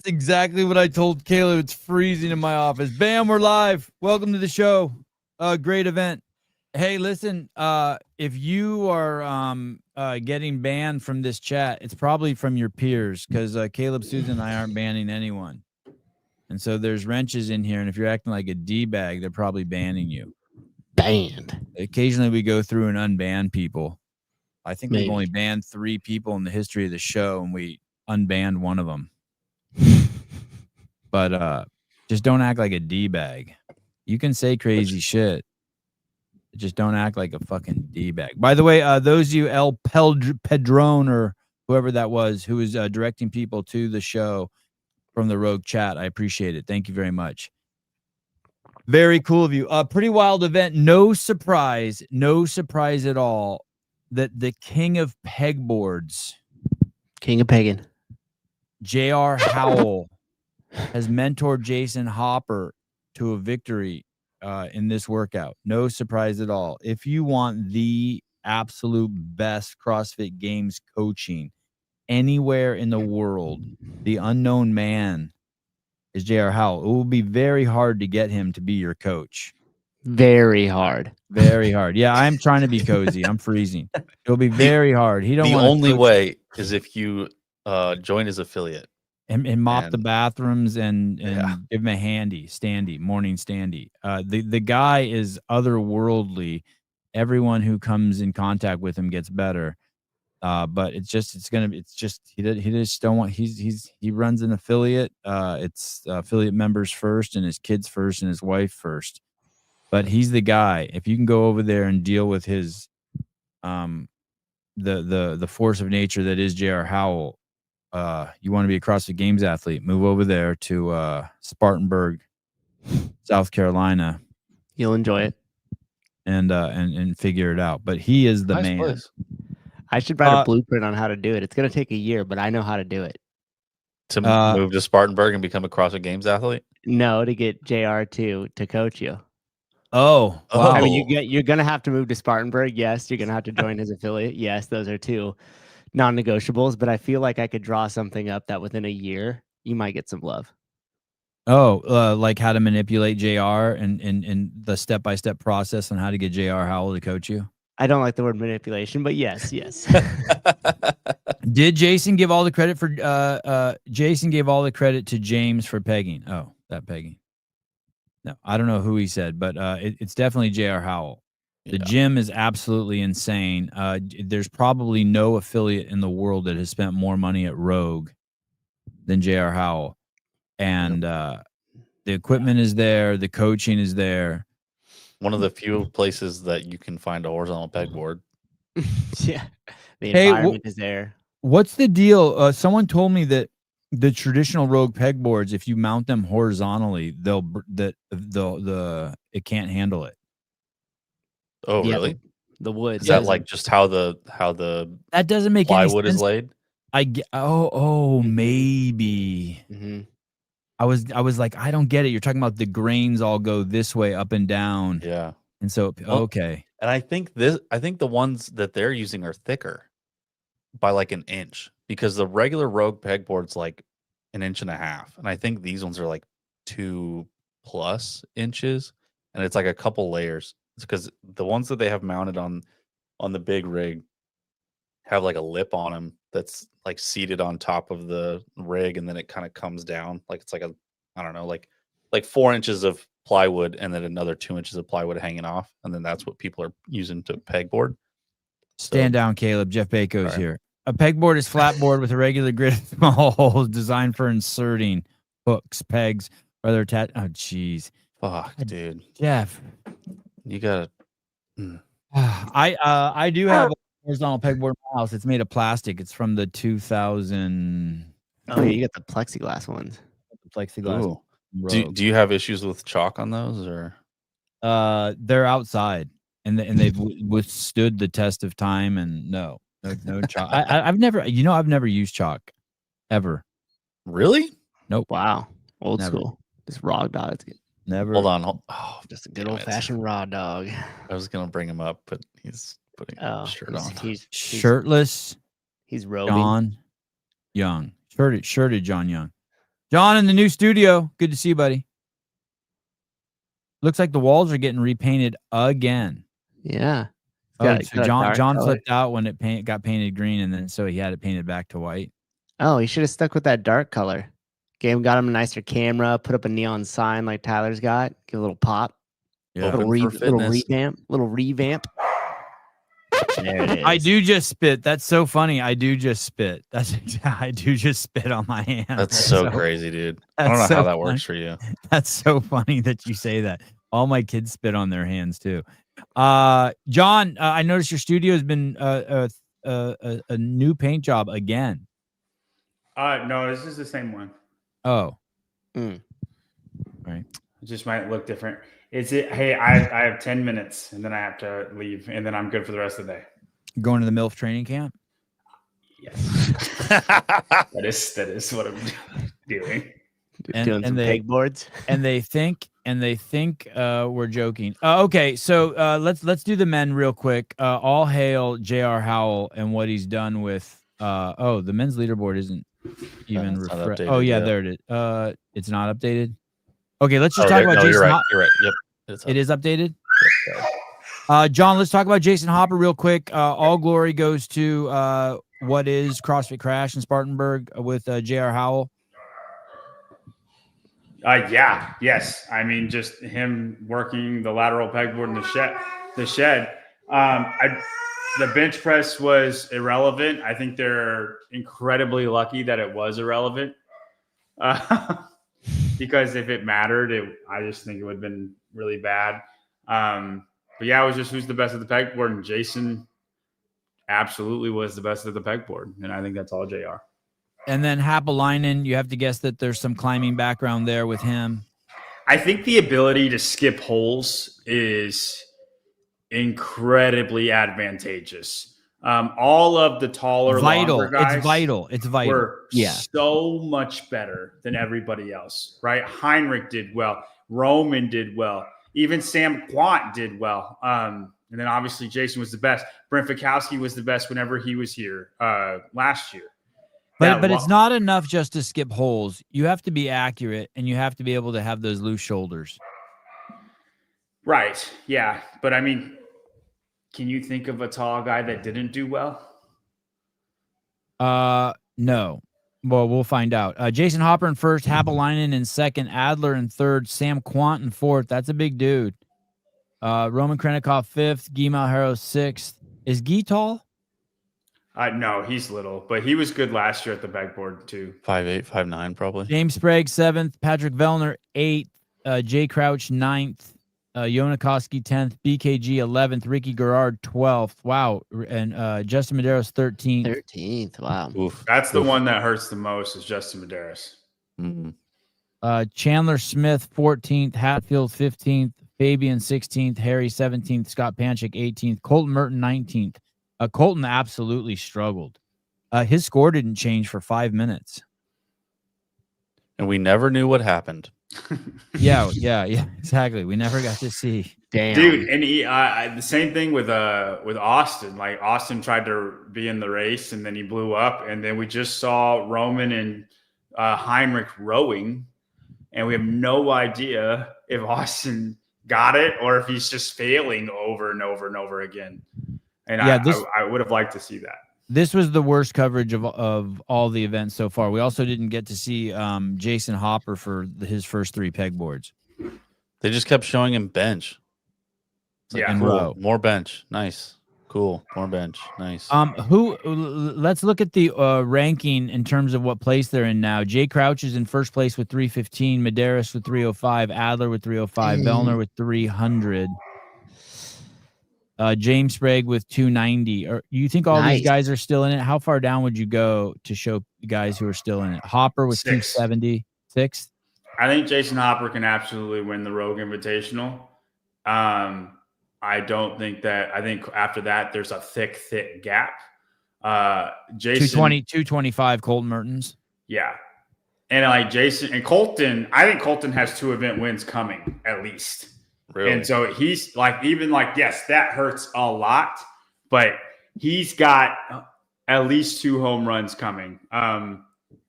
That's exactly what I told Caleb. It's freezing in my office. Bam, we're live. Welcome to the show. Great event. Hey, listen, if you are getting banned from this chat, it's probably from your peers because Caleb, Susan, and I aren't banning anyone. And so there's wrenches in here, and if you're acting like a D-bag, they're probably banning you. Banned. Occasionally we go through and unban people. I think Maybe. we've only banned 3 people in the history of the show, and we unbanned one of them. But just don't act like a D-bag. You can say crazy shit. Just don't act like a fucking D-bag. By the way, those of you El Pedron or whoever that was who was directing people to the show from the Rogue chat, I appreciate it. Thank you very much. Very cool of you. Pretty wild event. No surprise at all that the king of pegboards, King of Pagan, J.R. Howell, has mentored Jason Hopper to a victory in this workout. No surprise at all. If you want the absolute best CrossFit Games coaching anywhere in the world, the unknown man is J.R. Howell. It will be very hard to get him to be your coach. very hard. Very hard. Yeah, I'm trying to be cozy. I'm freezing. It'll be very hard. He don't The want only way is if you join his affiliate and mop the bathrooms and Yeah. give him a morning standy. The guy is otherworldly. Everyone who comes in contact with him gets better. But he just don't want. He runs an affiliate. It's affiliate members first, and his kids first, and his wife first. But he's the guy. If you can go over there and deal with his, the force of nature that is J.R. Howell, you want to be a CrossFit Games athlete, move over there to Spartanburg, South Carolina. You'll enjoy it. And figure it out. But he is the Nice man. place. I should write a blueprint on how to do it. It's going to take a year, but I know how to do it. To move to Spartanburg and become a CrossFit Games athlete? No, to get JR to coach you. Oh, wow. I mean, you're going to have to move to Spartanburg. Yes. You're going to have to join his affiliate. Yes. Those are 2 non-negotiables, but I feel like I could draw something up that within a year, you might get some love. Oh, like how to manipulate JR and the step-by-step process on how to get JR Howell to coach you? I don't like the word manipulation, but yes. Did Jason give all the credit for Jason gave all the credit to James for pegging? Oh, that pegging. No, I don't know who he said, but it's definitely J.R. Howell. The gym is absolutely insane. There's probably no affiliate in the world that has spent more money at Rogue than J.R. Howell. And the equipment is there, the coaching is there. One of the few places that you can find a horizontal pegboard. Yeah. The environment is there. What's the deal? Someone told me that the traditional Rogue pegboards, if you mount them horizontally, it can't handle it. Oh, really? The wood. Is that like just how the that doesn't make plywood any sense. is laid? Maybe. Mm-hmm. I was like, I don't get it. You're talking about the grains all go this way, up and down. Yeah. And so, okay. And I think the ones that they're using are thicker by like an inch, because the regular Rogue pegboard's like 1.5 inches. And I think these ones are like 2+ inches. And it's like a couple layers. It's because the ones that they have mounted on the big rig have like a lip on them that's like seated on top of the rig, and then it kind of comes down like it's like like 4 inches of plywood and then another 2 inches of plywood hanging off, and then that's what people are using to pegboard. Stand down, Caleb. Jeff Baco's here. A pegboard is flat board with a regular grid of small holes designed for inserting hooks, pegs, or other attached. Oh, jeez. Fuck, dude. Jeff. You gotta. I do have a horizontal pegboard in my house. It's made of plastic. It's from the 2000. Oh, yeah, you got the plexiglass ones. The plexiglass. Do you have issues with chalk on those, or? They're outside, and they've withstood the test of time. And no chalk. I've never used chalk, ever. Really? Nope. Wow. Old school. Just raw dog. Never. Hold on. Oh, just a good old fashioned raw dog. I was gonna bring him up, but he's putting a shirt on. He's shirtless. He's robing. John Young. Shirted John Young. John in the new studio. Good to see you, buddy. Looks like the walls are getting repainted again. Yeah. Oh, so John color. flipped out when it got painted green, and then so he had it painted back to white. Oh, he should have stuck with that dark color. Got him a nicer camera, put up a neon sign like Tyler's got. Give a little pop. Yeah. Open for fitness. Little revamp. There it is. I do just spit. That's so funny. I do just spit. I do just spit on my hand. That's so crazy, dude. I don't know That's so how that funny. works for you. That's so funny that you say that. All my kids spit on their hands too. John, I noticed your studio has been a new paint job again. No, this is the same one. Oh, Mm. right. It just might look different. Hey, I have 10 minutes and then I have to leave and then I'm good for the rest of the day. Going to the MILF training camp. Yes. that is what I'm doing. Doing some pegboards. and they think we're joking. Okay, so let's do the men real quick. All hail J.R. Howell and what he's done with. The men's leaderboard isn't even refreshed. Oh yeah, there it is. It's not updated. Okay, let's just talk about Jason. You're right. You're right. Yep, it is updated. John, let's talk about Jason Hopper real quick. All glory goes to what is CrossFit Crash in Spartanburg with J.R. Howell. Yes. I mean, just him working the lateral pegboard in the shed. The bench press was irrelevant. I think they're incredibly lucky that it was irrelevant. Because if it mattered, I just think it would have been really bad. But yeah, it was just who's the best at the pegboard, and Jason absolutely was the best at the pegboard, and I think that's all JR. And then Happalainen, you have to guess that there's some climbing background there with him. I think the ability to skip holes is incredibly advantageous. All of the taller, longer guys, It's vital. Were so much better than everybody else, right? Heinrich did well. Roman did well. Even Sam Quant did well. And then obviously Jason was the best. Brent Fikowski was the best whenever he was here last year. But it's not enough just to skip holes. You have to be accurate, and you have to be able to have those loose shoulders. Right. Yeah. But I mean, can you think of a tall guy that didn't do well? No. Well, we'll find out. Jason Hopper in first, Happalainen in second, Adler in third, Sam Quant in fourth. That's a big dude. Roman Krennikov fifth, Guy Malheiro sixth. Is Guy tall? No, he's little, but he was good last year at the backboard too. 5'8", 5'9", probably. James Sprague seventh, Patrick Vellner eighth, Jay Crouch ninth, Yonikoski 10th, BKG 11th, Ricky Garrard 12th. Wow. And Justin Medeiros 13th. 13th. Wow. Oof. That's the one that hurts the most is Justin Medeiros. Mm-hmm. Chandler Smith 14th, Hatfield 15th, Fabian 16th, Harry 17th, Scott Panchik 18th, Colton Merton 19th. Colton absolutely struggled. His score didn't change for 5 minutes. And we never knew what happened. Yeah, exactly. We never got to see. Damn, dude. And he, the same thing with Austin. Like Austin tried to be in the race, and then he blew up. And then we just saw Roman and Heinrich rowing, and we have no idea if Austin got it or if he's just failing over and over and over again. And yeah, I would have liked to see that. This was the worst coverage of all the events so far. We also didn't get to see Jason Hopper for his first 3 pegboards. They just kept showing him bench. Yeah, and cool. row. More bench. Nice. Cool. More bench. Nice. Let's look at the ranking in terms of what place they're in now. Jay Crouch is in first place with 315, Medeiros with 305, Adler with 305, Vellner with 300. James Sprague with 290. Or you think all these guys are still in it? How far down would you go to show guys who are still in it? Hopper with 270, sixth. I think Jason Hopper can absolutely win the Rogue Invitational. I don't think that. I think after that, there's a thick gap. Jason 225. Colton Mertens. Yeah, and like Jason and Colton, I think Colton has 2 event wins coming at least. Really? And so he's like, even like, yes, that hurts a lot, but he's got at least 2 home runs coming.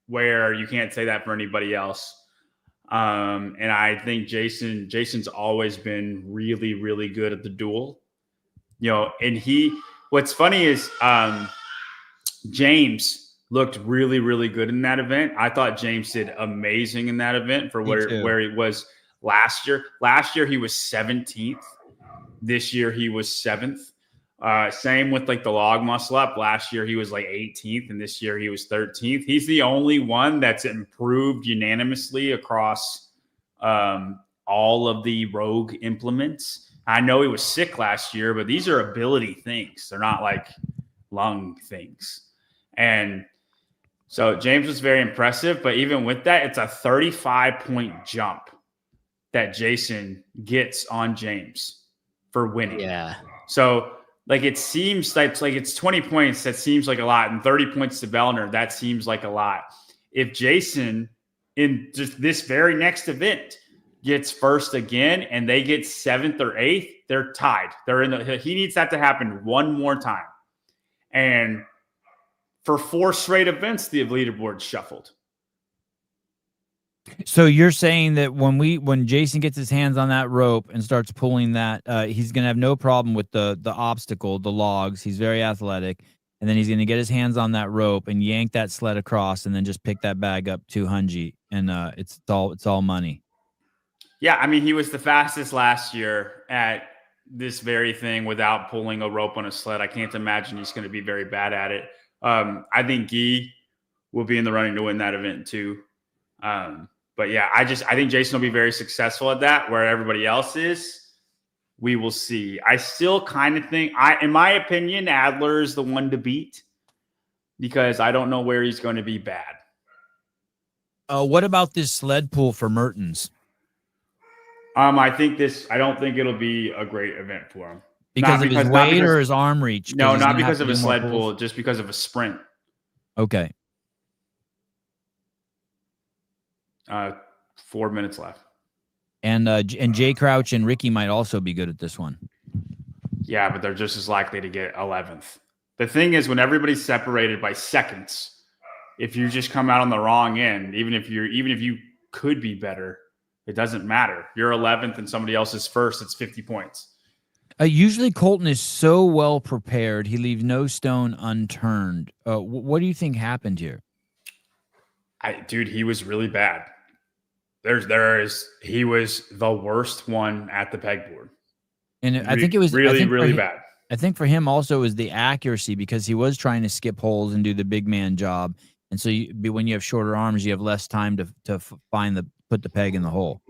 where you can't say that for anybody else. And I think Jason's always been really, really good at the duel. And what's funny is James looked really, really good in that event. I thought James did amazing in that event for where he was last year. Last year he was 17th. This year he was 7th. Same with like the log muscle up. Last year he was like 18th, and this year he was 13th. He's the only one that's improved unanimously across all of the rogue implements. I know he was sick last year, but these are ability things. They're not like lung things. And so James was very impressive, but even with that, it's a 35-point jump that Jason gets on James for winning. Yeah. So like it seems like it's 20 points. That seems like a lot. And 30 points to Bellner. That seems like a lot. If Jason in just this very next event gets first again and they get 7th or 8th, they're tied. He needs that to happen one more time. And for 4 straight events, the leaderboard shuffled. So you're saying that when Jason gets his hands on that rope and starts pulling that, he's gonna have no problem with the obstacle, the logs. He's very athletic, and then he's gonna get his hands on that rope and yank that sled across, and then just pick that bag up 200, and it's all money. Yeah, I mean, he was the fastest last year at this very thing without pulling a rope on a sled. I can't imagine he's going to be very bad at it. I think Guy will be in the running to win that event too. But yeah, I think Jason will be very successful at that. Where everybody else is, we will see. I still kind of think, in my opinion, Adler is the one to beat because I don't know where he's going to be bad. What about this sled pull for Mertens? I don't think it'll be a great event for him. Because of his weight or his arm reach? No, not because of a sled pull, just because of a sprint. Okay. 4 minutes left. And Jay Crouch and Ricky might also be good at this one. Yeah, but they're just as likely to get 11th. The thing is, when everybody's separated by seconds, if you just come out on the wrong end, even if you could be better, it doesn't matter. You're 11th and somebody else is first. It's 50 points. Usually Colton is so well prepared. He leaves no stone unturned. What do you think happened here? Dude, he was really bad. He was the worst one at the pegboard. And I think it was really bad. I think for him also is the accuracy, because he was trying to skip holes and do the big man job. And so when you have shorter arms, you have less time to put the peg in the hole.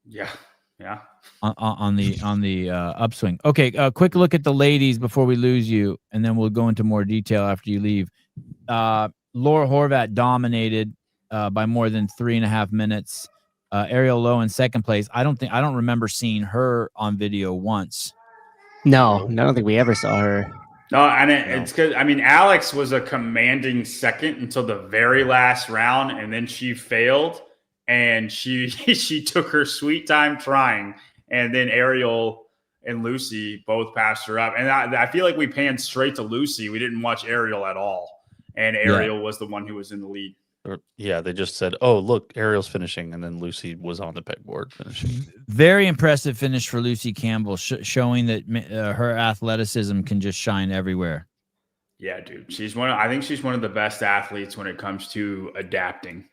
Yeah. Yeah. On the upswing. Okay, a quick look at the ladies before we lose you, and then we'll go into more detail after you leave. Laura Horvat dominated by more than 3.5 minutes. Ariel Lowe in second place. I don't remember seeing her on video once. No, I don't think we ever saw her. No, and it's because Alex was a commanding second until the very last round, and then she failed, and she took her sweet time trying, and then Ariel and Lucy both passed her up, and I feel like we panned straight to Lucy. We didn't watch Ariel at all, and Ariel was the one who was in the lead. Yeah, they just said, "Oh, look, Ariel's finishing," and then Lucy was on the pegboard finishing. Very impressive finish for Lucy Campbell, showing that her athleticism can just shine everywhere. Yeah, dude, I think she's one of the best athletes when it comes to adapting.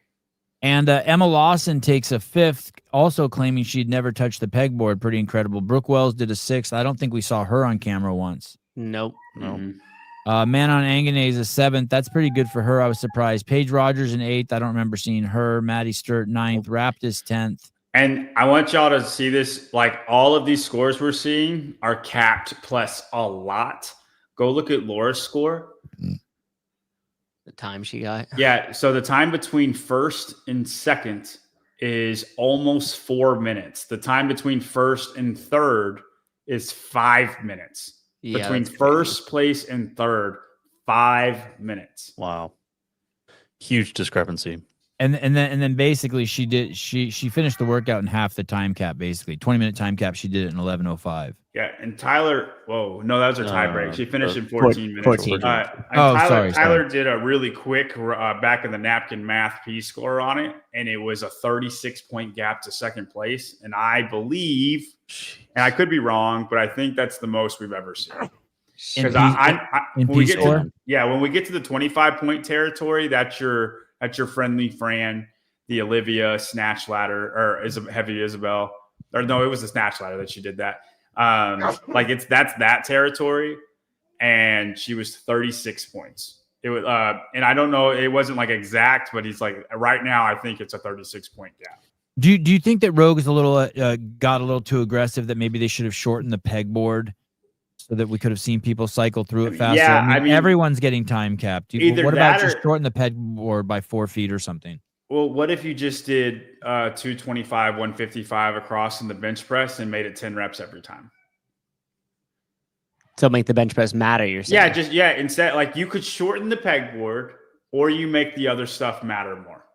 And Emma Lawson takes a 5th, also claiming she'd never touched the pegboard. Pretty incredible. Brooke Wells did a 6th. I don't think we saw her on camera once. Nope. No. Mm-hmm. Manon Anganay is a 7th. That's pretty good for her. I was surprised. Paige Rogers an 8th. I don't remember seeing her. Maddie Sturt 9th. Raptis 10th. And I want y'all to see this. Like, all of these scores we're seeing are capped plus a lot. Go look at Laura's score. The time she got. Yeah. So the time between first and second is almost 4 minutes. The time between first and third is 5 minutes. Yeah, Between first place and third, 5 minutes. Wow. Huge discrepancy. And then basically she finished the workout in half the time cap, basically 20-minute time cap. She did it in 11:05. Yeah, and Tyler, whoa, no, that was a tie break. She finished in 14 minutes. 14. And Oh, Tyler sorry. did a really quick back of the napkin math P score on it, and it was a 36-point gap to second place. And I believe, and I could be wrong, but I think that's the most we've ever seen. Because when we get to the 25-point territory, that's your friendly Fran, the Olivia snatch ladder, or is Heavy Isabel, or no, it was the snatch ladder that she did that. Like that's that territory, and she was 36 points. It was, and I don't know, it wasn't like exact, but he's like right now I think it's a 36-point gap. Do you think that Rogue is a little got a little too aggressive? That maybe they should have shortened the pegboard so that we could have seen people cycle through it faster? Yeah, I mean everyone's getting time capped. What about just shorten the pegboard by 4 feet or something? Well, what if you just did 225, 155 across in the bench press and made it 10 reps every time? So make the bench press matter, you're saying? Instead, like you could shorten the pegboard, or you make the other stuff matter more.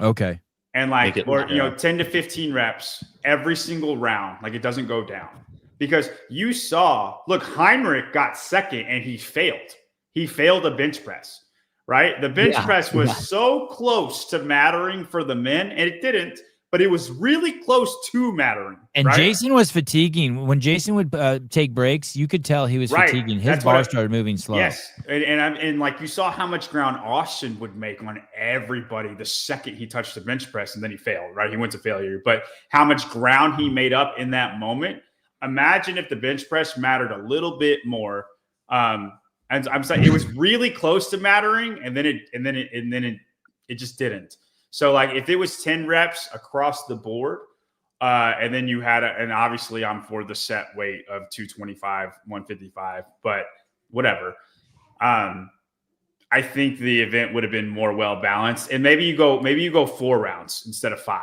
Okay. And like, 10 to 15 reps every single round. Like it doesn't go down. Because you saw, look, Heinrich got second and he failed. He failed a bench press. Right? The bench press was so close to mattering for the men, and it didn't, but it was really close to mattering. And right? Jason was fatiguing. When Jason would take breaks, you could tell he was fatiguing. His bar started moving slow. Yes. And like you saw how much ground Austin would make on everybody the second he touched the bench press, and then he failed, right? He went to failure. But how much ground he made up in that moment. Imagine if the bench press mattered a little bit more. And I'm saying it was really close to mattering, and then it just didn't. So like if it was 10 reps across the board, and then you had and obviously I'm for the set weight of 225, 155, but whatever. I think the event would have been more well balanced, and maybe you go 4 rounds instead of 5,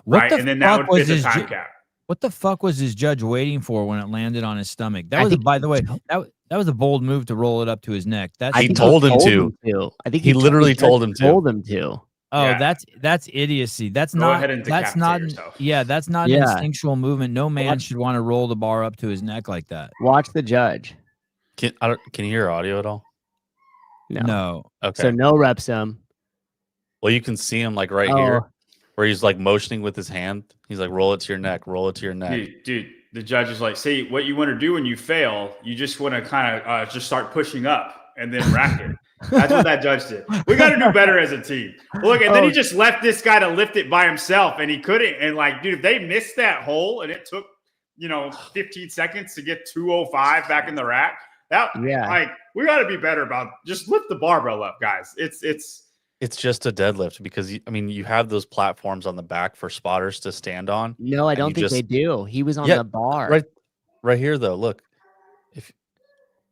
right? And then that would fit the time cap. What the fuck was his judge waiting for when it landed on his stomach? By the way, that was a bold move to roll it up to his neck. He told him to. I think he literally told him to. Oh, yeah. That's idiocy. That's not an instinctual movement. No man should want to roll the bar up to his neck like that. Watch the judge. Can you hear audio at all? No. Okay. So no repsum. Well, you can see him like right here, where he's like motioning with his hand. He's like, roll it to your neck, roll it to your neck. Dude, the judge is like, see, what you want to do when you fail, you just want to kind of just start pushing up and then rack it. That's what that judge did. We got to do better as a team. Look, and then he just left this guy to lift it by himself, and he couldn't. And like, dude, if they missed that hole and it took, 15 seconds to get 205 back in the rack, like we got to be better about just lift the barbell up, guys. It's just a deadlift because you have those platforms on the back for spotters to stand on. No, I don't think they do. He was on the bar. Right here though. Look.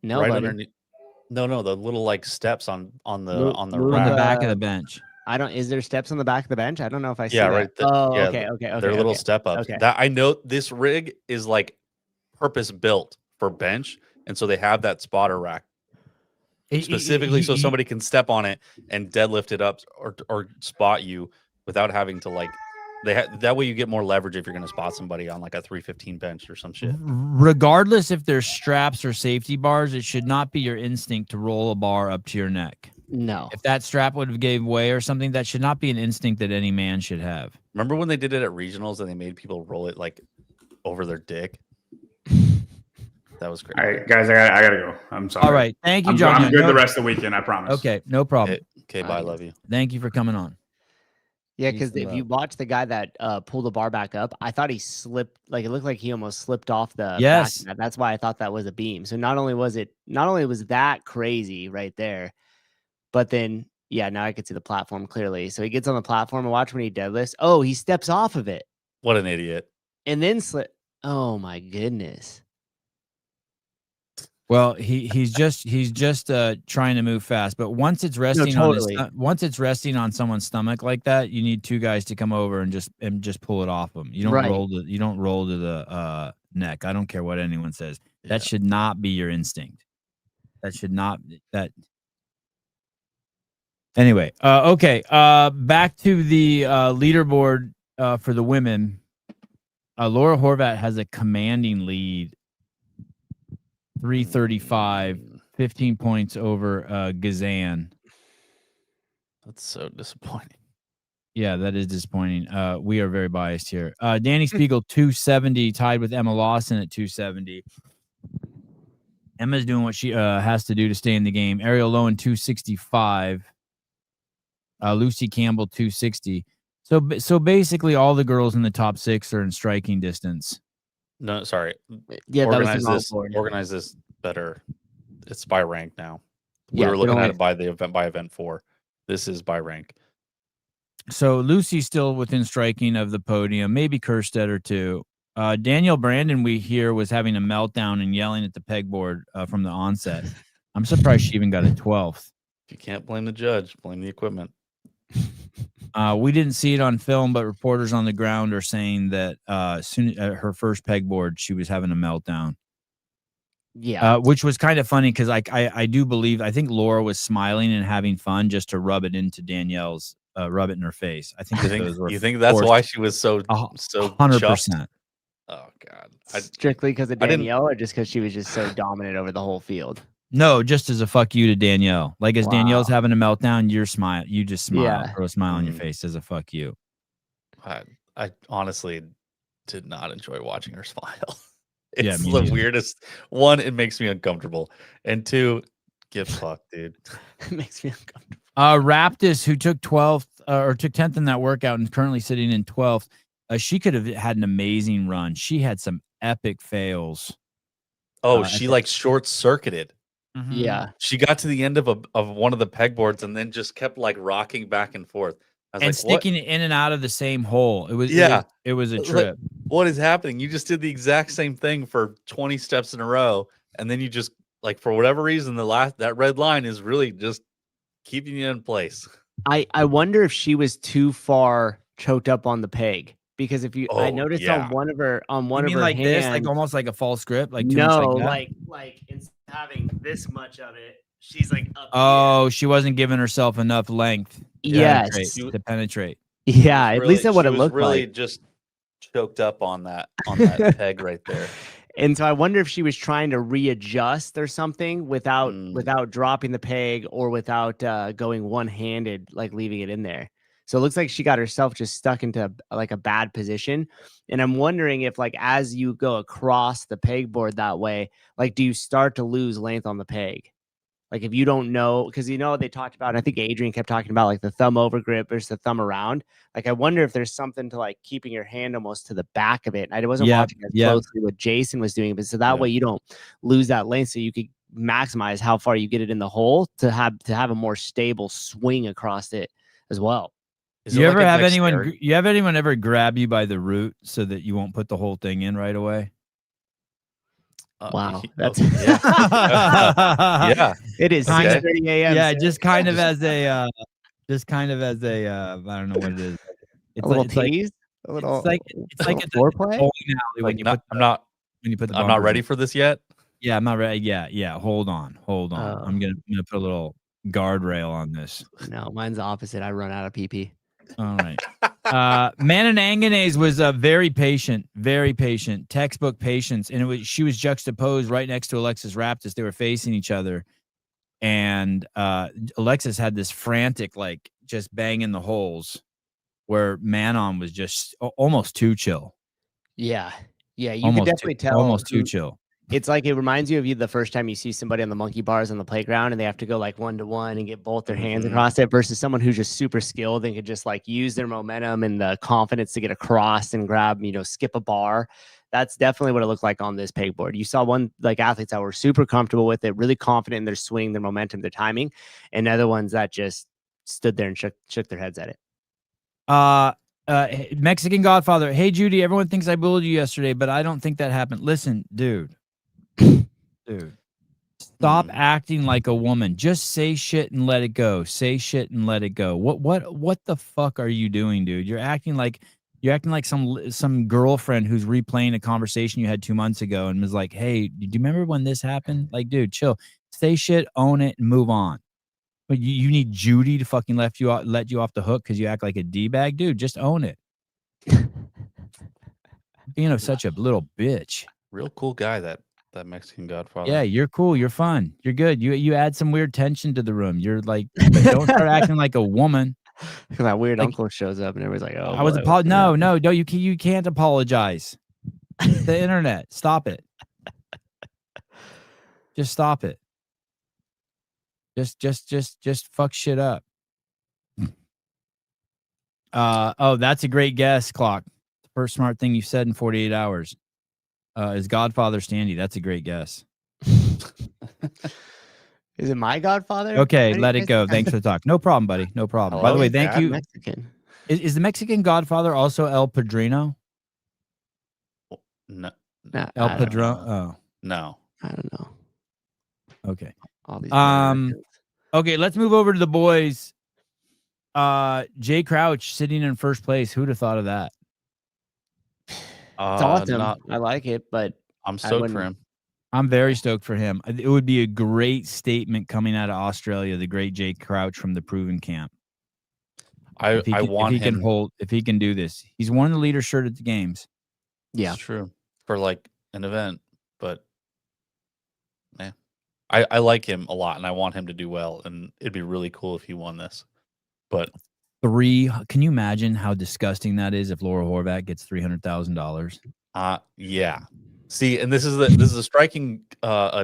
No, right underneath. No, the little like steps on the on the back of the bench. Is there steps on the back of the bench? I don't know if I see right. Okay. They're little step ups. Okay. That I know this rig is like purpose built for bench, and so they have that spotter rack. Specifically so somebody can step on it and deadlift it up or spot you without having to like that way you get more leverage if you're going to spot somebody on like a 315 bench or some shit. Regardless if there's straps or safety bars, it should not be your instinct to roll a bar up to your neck. No. If that strap would have gave way or something, that should not be an instinct that any man should have. Remember when they did it at regionals and they made people roll it like over their dick? That was great. All right, guys, I gotta go. I'm sorry. All right. Thank you, John. I'm good the rest of the weekend, I promise. Okay, no problem. Okay, bye. Love you. Thank you for coming on. Yeah, because if you watch the guy that pulled the bar back up, I thought he slipped. Like it looked like he almost slipped off the. Yes. Back. That's why I thought that was a beam. So not only was that crazy right there, but then now I could see the platform clearly. So he gets on the platform and watch when he deadlifts. Oh, he steps off of it. What an idiot! And then slip. Oh my goodness. Well, he's just trying to move fast, but once it's resting on someone's stomach like that, you need 2 guys to come over and just pull it off them. You don't roll to the neck. I don't care what anyone says. That should not be your instinct. That should not Anyway, okay. Back to the leaderboard for the women. Laura Horvat has a commanding lead, 335, 15 points over Gazan. That's so disappointing. Yeah, that is disappointing. We are very biased here. Danny Spiegel, 270, tied with Emma Lawson at 270. Emma's doing what she has to do to stay in the game. Ariel Lowen, 265. Lucy Campbell, 260. So basically, all the girls in the top 6 are in striking distance. No, sorry. Yeah, that was Organize the this. board. Organize this better. It's by rank now. We Yeah, were but looking at only- it by the event by event 4. This is by rank. So Lucy's still within striking of the podium, maybe Kerstetter too. Danielle Brandon, we hear, was having a meltdown and yelling at the pegboard from the onset. I'm surprised she even got a 12th. If you can't blame the judge, blame the equipment. We didn't see it on film, but reporters on the ground are saying that soon her first pegboard, she was having a meltdown. Yeah. Which was kind of funny because I do believe, I think Laura was smiling and having fun just to rub it into Danielle's, rub it in her face. I think You think that's why she was so 100%. chuffed? Oh God! Strictly because of Danielle, or just because she was just so dominant over the whole field? No, just as a fuck you to Danielle. Like as Danielle's having a meltdown, you just smile, throw a smile on your face as a fuck you. I honestly did not enjoy watching her smile. Yeah, It's me the neither. weirdest. One, it makes me uncomfortable, and two, get fucked, dude. It makes me uncomfortable. Raptis, who took 12th or took 10th in that workout and currently sitting in 12th, she could have had an amazing run. She had some epic fails. Oh, she like short circuited. Yeah. She got to the end of one of the pegboards and then just kept like rocking back and forth. I was And like, sticking it in and out of the same hole. It was it was a Like, trip. what is happening? You just did the exact same thing for 20 steps in a row, and then you just like for whatever reason that red line is really just keeping you in place. I wonder if she was too far choked up on the peg, because if you I noticed on one of her You mean her like hands, this, like almost like a false grip, like too no, much like that? like instead of having this much of it, she's like up. Oh, she wasn't giving herself enough length. Yes. To penetrate. Yeah, at least that's what it looked really like. just choked up on that peg right there. And so I wonder if she was trying to readjust or something without dropping the peg, or without going one-handed, like leaving it in there. So it looks like she got herself just stuck into like a bad position. And I'm wondering if, like, as you go across the pegboard that way, like, do you start to lose length on the peg? Like, if you don't know, because they talked about, I think Adrian kept talking about like the thumb over grip versus the thumb around. Like, I wonder if there's something to like keeping your hand almost to the back of it. I wasn't watching as closely what Jason was doing, but so that way you don't lose that length, so you could maximize how far you get it in the hole to have a more stable swing across it as well. You ever have anyone ever grab you by the root so that you won't put the whole thing in right away? Wow, that's yeah. It is 6:30 a.m. Yeah, just kind of as a I don't know what it is. It's a little like, tease, a little. It's like a foreplay. When you put I'm not ready for this yet. Yeah, I'm not ready. Yeah. Hold on. I'm gonna put a little guardrail on this. No, mine's the opposite. I run out of PP. All right. Manananganese was very patient, textbook patience, and she was juxtaposed right next to Alexis Raptis. They were facing each other, and Alexis had this frantic, like, just banging the holes, where Manon was just almost too chill. Yeah, you can definitely tell. Almost too chill. It's like, it reminds you of the first time you see somebody on the monkey bars on the playground and they have to go like 1-to-1 and get both their hands across it, versus someone who's just super skilled and could just like use their momentum and the confidence to get across and grab, skip a bar. That's definitely what it looked like on this pegboard. You saw one, like, athletes that were super comfortable with it, really confident in their swing, their momentum, their timing, and other ones that just stood there and shook their heads at it. Mexican Godfather. Hey, Judy, everyone thinks I bullied you yesterday, but I don't think that happened. Listen, dude, stop acting like a woman. Just say shit and let it go. What the fuck are you doing, dude? You're acting like some girlfriend who's replaying a conversation you had 2 months ago and was like, hey, do you remember when this happened? Like, dude, chill. Say shit, own it, and move on. But you need Judy to fucking let you off the hook because you act like a D-bag? Dude, just own it. Being such a little bitch. Real cool guy, that Mexican Godfather. Yeah, you're cool. You're fun. You're good. You add some weird tension to the room. You're like, but don't start acting like a woman. That weird Like, uncle shows up and everybody's like, "Oh, I was boy, no, you can't apologize. The internet, stop it. Just stop it. Just fuck shit up. That's a great guess, Clock. The first smart thing you said in 48 hours is Godfather Standy. That's a great guess. Is it my Godfather? Okay, How do you let it guys go. think Thanks I'm for the talk. No problem, buddy. No problem. By the Hello, way, thank Dad. you. Mexican? Is the Mexican Godfather also El Padrino? No, Nah, El I don't know. Padrino. no. I don't know. Oh, okay. All these. Okay, let's move over to the boys. Jay Crouch sitting in first place. Who'd have thought of that? It's awesome. Not. I like it, but I'm stoked for wouldn't- him. I'm very stoked for him. It would be a great statement coming out of Australia, the great Jay Crouch from the Proven Camp. I want if he him. if he can do this. He's worn the leader shirt at the games. yeah, It's true for like an event, but man, I like him a lot, and I want him to do well, and it'd be really cool if he won this. But Can you imagine how disgusting that is if Laura Horvath gets $300,000? yeah. See, and this is a striking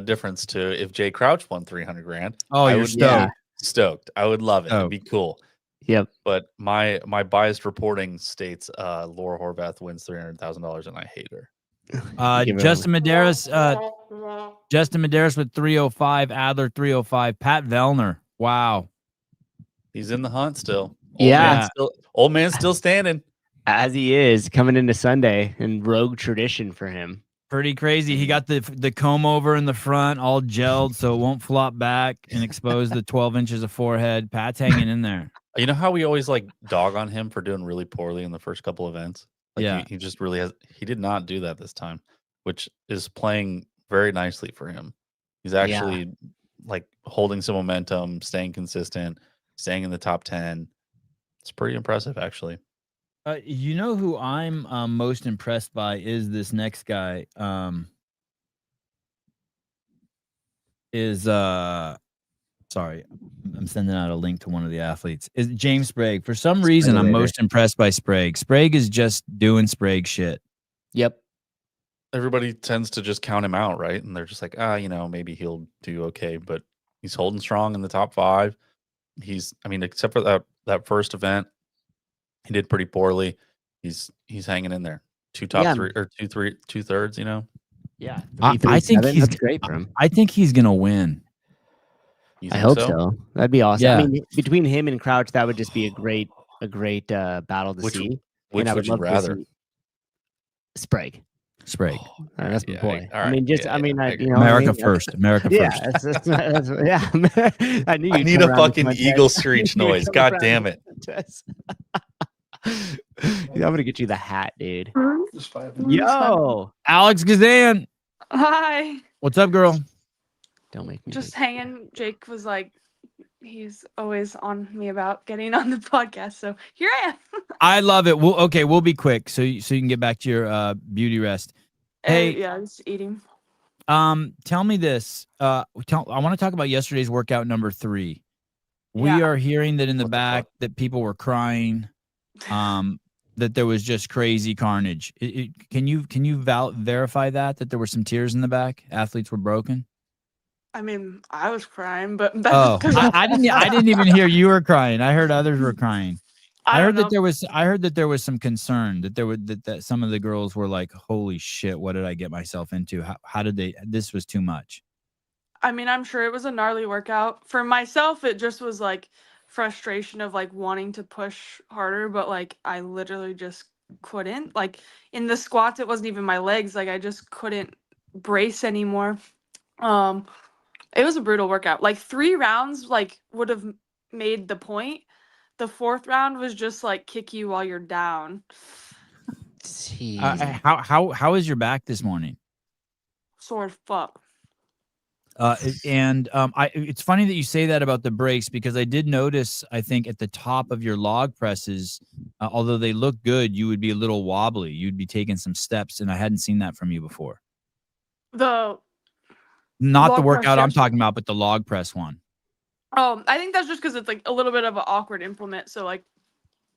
difference to if Jay Crouch won 300 grand. Oh, I you're would stoked. be stoked. I would love it. It'd be cool. yep. But my biased reporting states Laura Horvath wins $300,000, and I hate her. Give it Justin Medeiros with 305, Adler 305, Pat Vellner. Wow. He's in the hunt still. Yeah. Old man's still standing. As he is coming into Sunday and rogue tradition for him. Pretty crazy. He got the comb over in the front, all gelled, so it won't flop back and expose the 12 inches of forehead. Pat's hanging in there. You know how we always like dog on him for doing really poorly in the first couple events? Like Yeah. he just really he did not do that this time, which is playing very nicely for him. He's actually like holding some momentum, staying consistent, staying in the top 10. It's pretty impressive, actually. You know who I'm most impressed by is this next guy. Sorry, I'm sending out a link to one of the athletes. Is James Sprague. For some reason, I'm most impressed by Sprague. Sprague is just doing Sprague shit. Yep. Everybody tends to just count him out, right? And they're just like, maybe he'll do okay, but he's holding strong in the top 5. Except for that first event, he did pretty poorly. He's hanging in there. 2 top 3 or 2 thirds, Yeah. I think he's that's great for him. I think he's gonna win. I hope so. That'd be awesome. Yeah. I mean, between him and Crouch, that would just be a great battle to see. Which would you rather? Sprague. Sprague. That's my boy. All right. America first. America Yeah. first. Yeah. I knew I need a fucking eagle screech noise. God damn it. I'm gonna get you the hat, dude. Yo, Alex Gazan. Hi. What's up, girl? Don't make me Just hanging. Jake was like, he's always on me about getting on the podcast. So here I am. I love it. We'll be quick so you can get back to your beauty rest. Hey, yeah, just eating. tell me this. I want to talk about yesterday's workout number 3. We Yeah. are hearing that in the What the back fuck? that people were crying. That there was just crazy carnage. Can you verify that there were some tears in the back? Athletes were broken. I mean, I was crying, but that's Oh, 'cause I didn't even hear you were crying. I heard others were crying. I heard don't know. that there was some concern that some of the girls were like, "Holy shit, what did I get myself into? How did they? This was too much." I mean, I'm sure it was a gnarly workout. For myself, it just was like frustration of like wanting to push harder, but like I literally just couldn't. Like in the squats, it wasn't even my legs. Like I just couldn't brace anymore. It was a brutal workout. Like 3 rounds like would have made the point. The 4th round was just like kick you while you're down. Jeez. How is your back this morning? Sore as fuck. It's funny that you say that about the brakes because I did notice, I think at the top of your log presses, although they look good, you would be a little wobbly. You'd be taking some steps, and I hadn't seen that from you before. The Not the log press workout I'm yesterday? talking about, but the log press one. Oh, I think that's just because it's like a little bit of an awkward implement, so like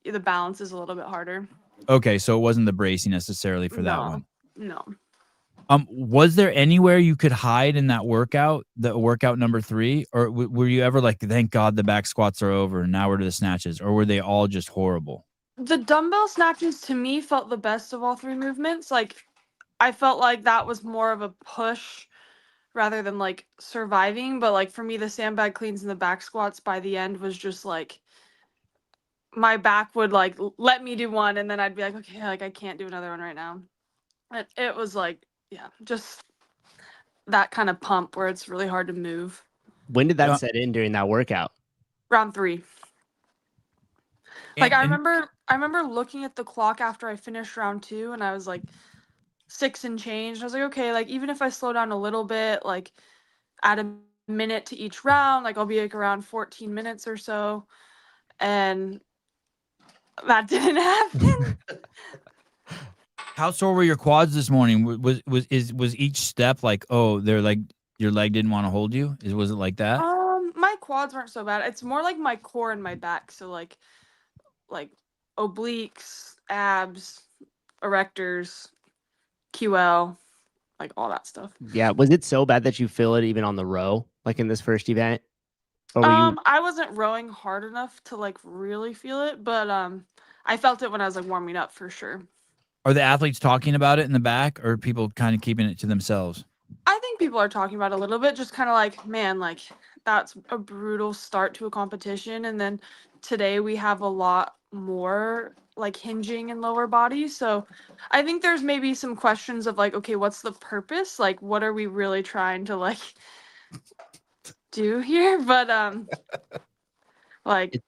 the balance is a little bit harder. Okay, so it wasn't the bracing necessarily for that one. No. Was there anywhere you could hide in that workout, the workout number 3, or were you ever like, thank God the back squats are over and now we're to the snatches, or were they all just horrible? The dumbbell snatches to me felt the best of all 3 movements. Like I felt like that was more of a push rather than like surviving. But like for me, the sandbag cleans and the back squats by the end was just like my back would like let me do one and then I'd be like, okay, like I can't do another one right now. It was like, yeah, just that kind of pump where it's really hard to move. When did that set in during that workout? Round 3. Like I remember looking at the clock after I finished round 2 and I was like 6 and change. I was like, okay, like even if I slow down a little bit, like add a minute to each round, like I'll be like around 14 minutes or so. And that didn't happen. How sore were your quads this morning? Was each step like, oh, they're like your leg didn't want to hold you? Was it like that? My quads weren't so bad. It's more like my core and my back. So like obliques, abs, erectors, QL, like all that stuff. Yeah. Was it so bad that you feel it even on the row, like in this first event? Or were you... I wasn't rowing hard enough to like really feel it, but I felt it when I was like warming up for sure. Are the athletes talking about it in the back, or are people kind of keeping it to themselves? I think people are talking about it a little bit, just kind of like, man, like that's a brutal start to a competition. And then today we have a lot more like hinging in lower body. So I think there's maybe some questions of like, okay, what's the purpose? Like, what are we really trying to like do here? But like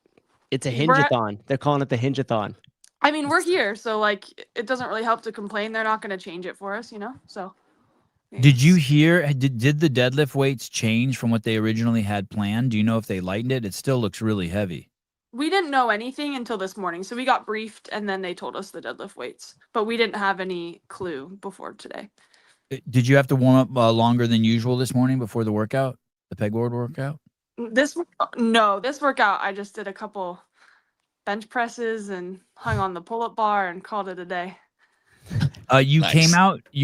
it's a hinge-a-thon. They're calling it the hinge-a-thon. I mean, we're here, so like it doesn't really help to complain. They're not going to change it for us, you know? So did you hear, did the deadlift weights change from what they originally had planned? Do you know if they lightened it? It still looks really heavy. We didn't know anything until this morning. So we got briefed and then they told us the deadlift weights, but we didn't have any clue before today. Did you have to warm up longer than usual this morning before the workout, the pegboard workout? This workout, I just did a couple bench presses and hung on the pull-up bar and called it a day. You Nice.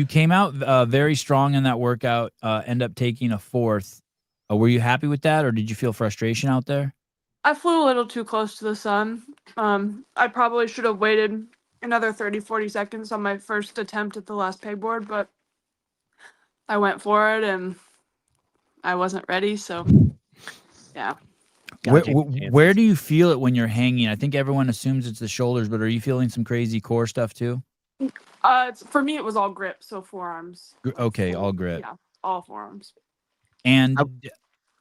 came out very strong in that workout, end up taking a 4th. Were you happy with that, or did you feel frustration out there? I flew a little too close to the sun. I probably should have waited another 30-40 seconds on my first attempt at the last pegboard, but I went for it and I wasn't ready, so yeah. Where do you feel it when you're hanging? I think everyone assumes it's the shoulders, but are you feeling some crazy core stuff too? For me, it was all grip, so forearms. Okay, all grip. Yeah, all forearms. And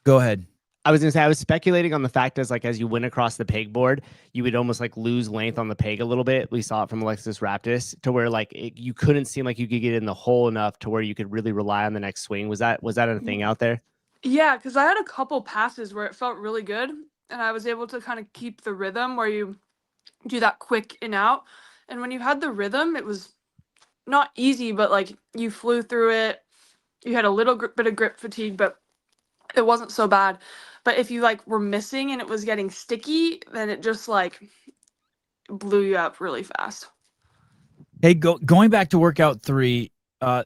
go ahead. I was gonna say I was speculating on the fact as you went across the pegboard, you would almost like lose length on the peg a little bit. We saw it from Alexis Raptis to where like you couldn't seem like you could get in the hole enough to where you could really rely on the next swing. Was that a thing out there? Yeah, because I had a couple passes where it felt really good, and I was able to kind of keep the rhythm where you do that quick in out. And when you had the rhythm, it was not easy, but like you flew through it. You had a little bit of grip fatigue, but it wasn't so bad. But if you like were missing and it was getting sticky, then it just like blew you up really fast. Hey, going back to workout 3,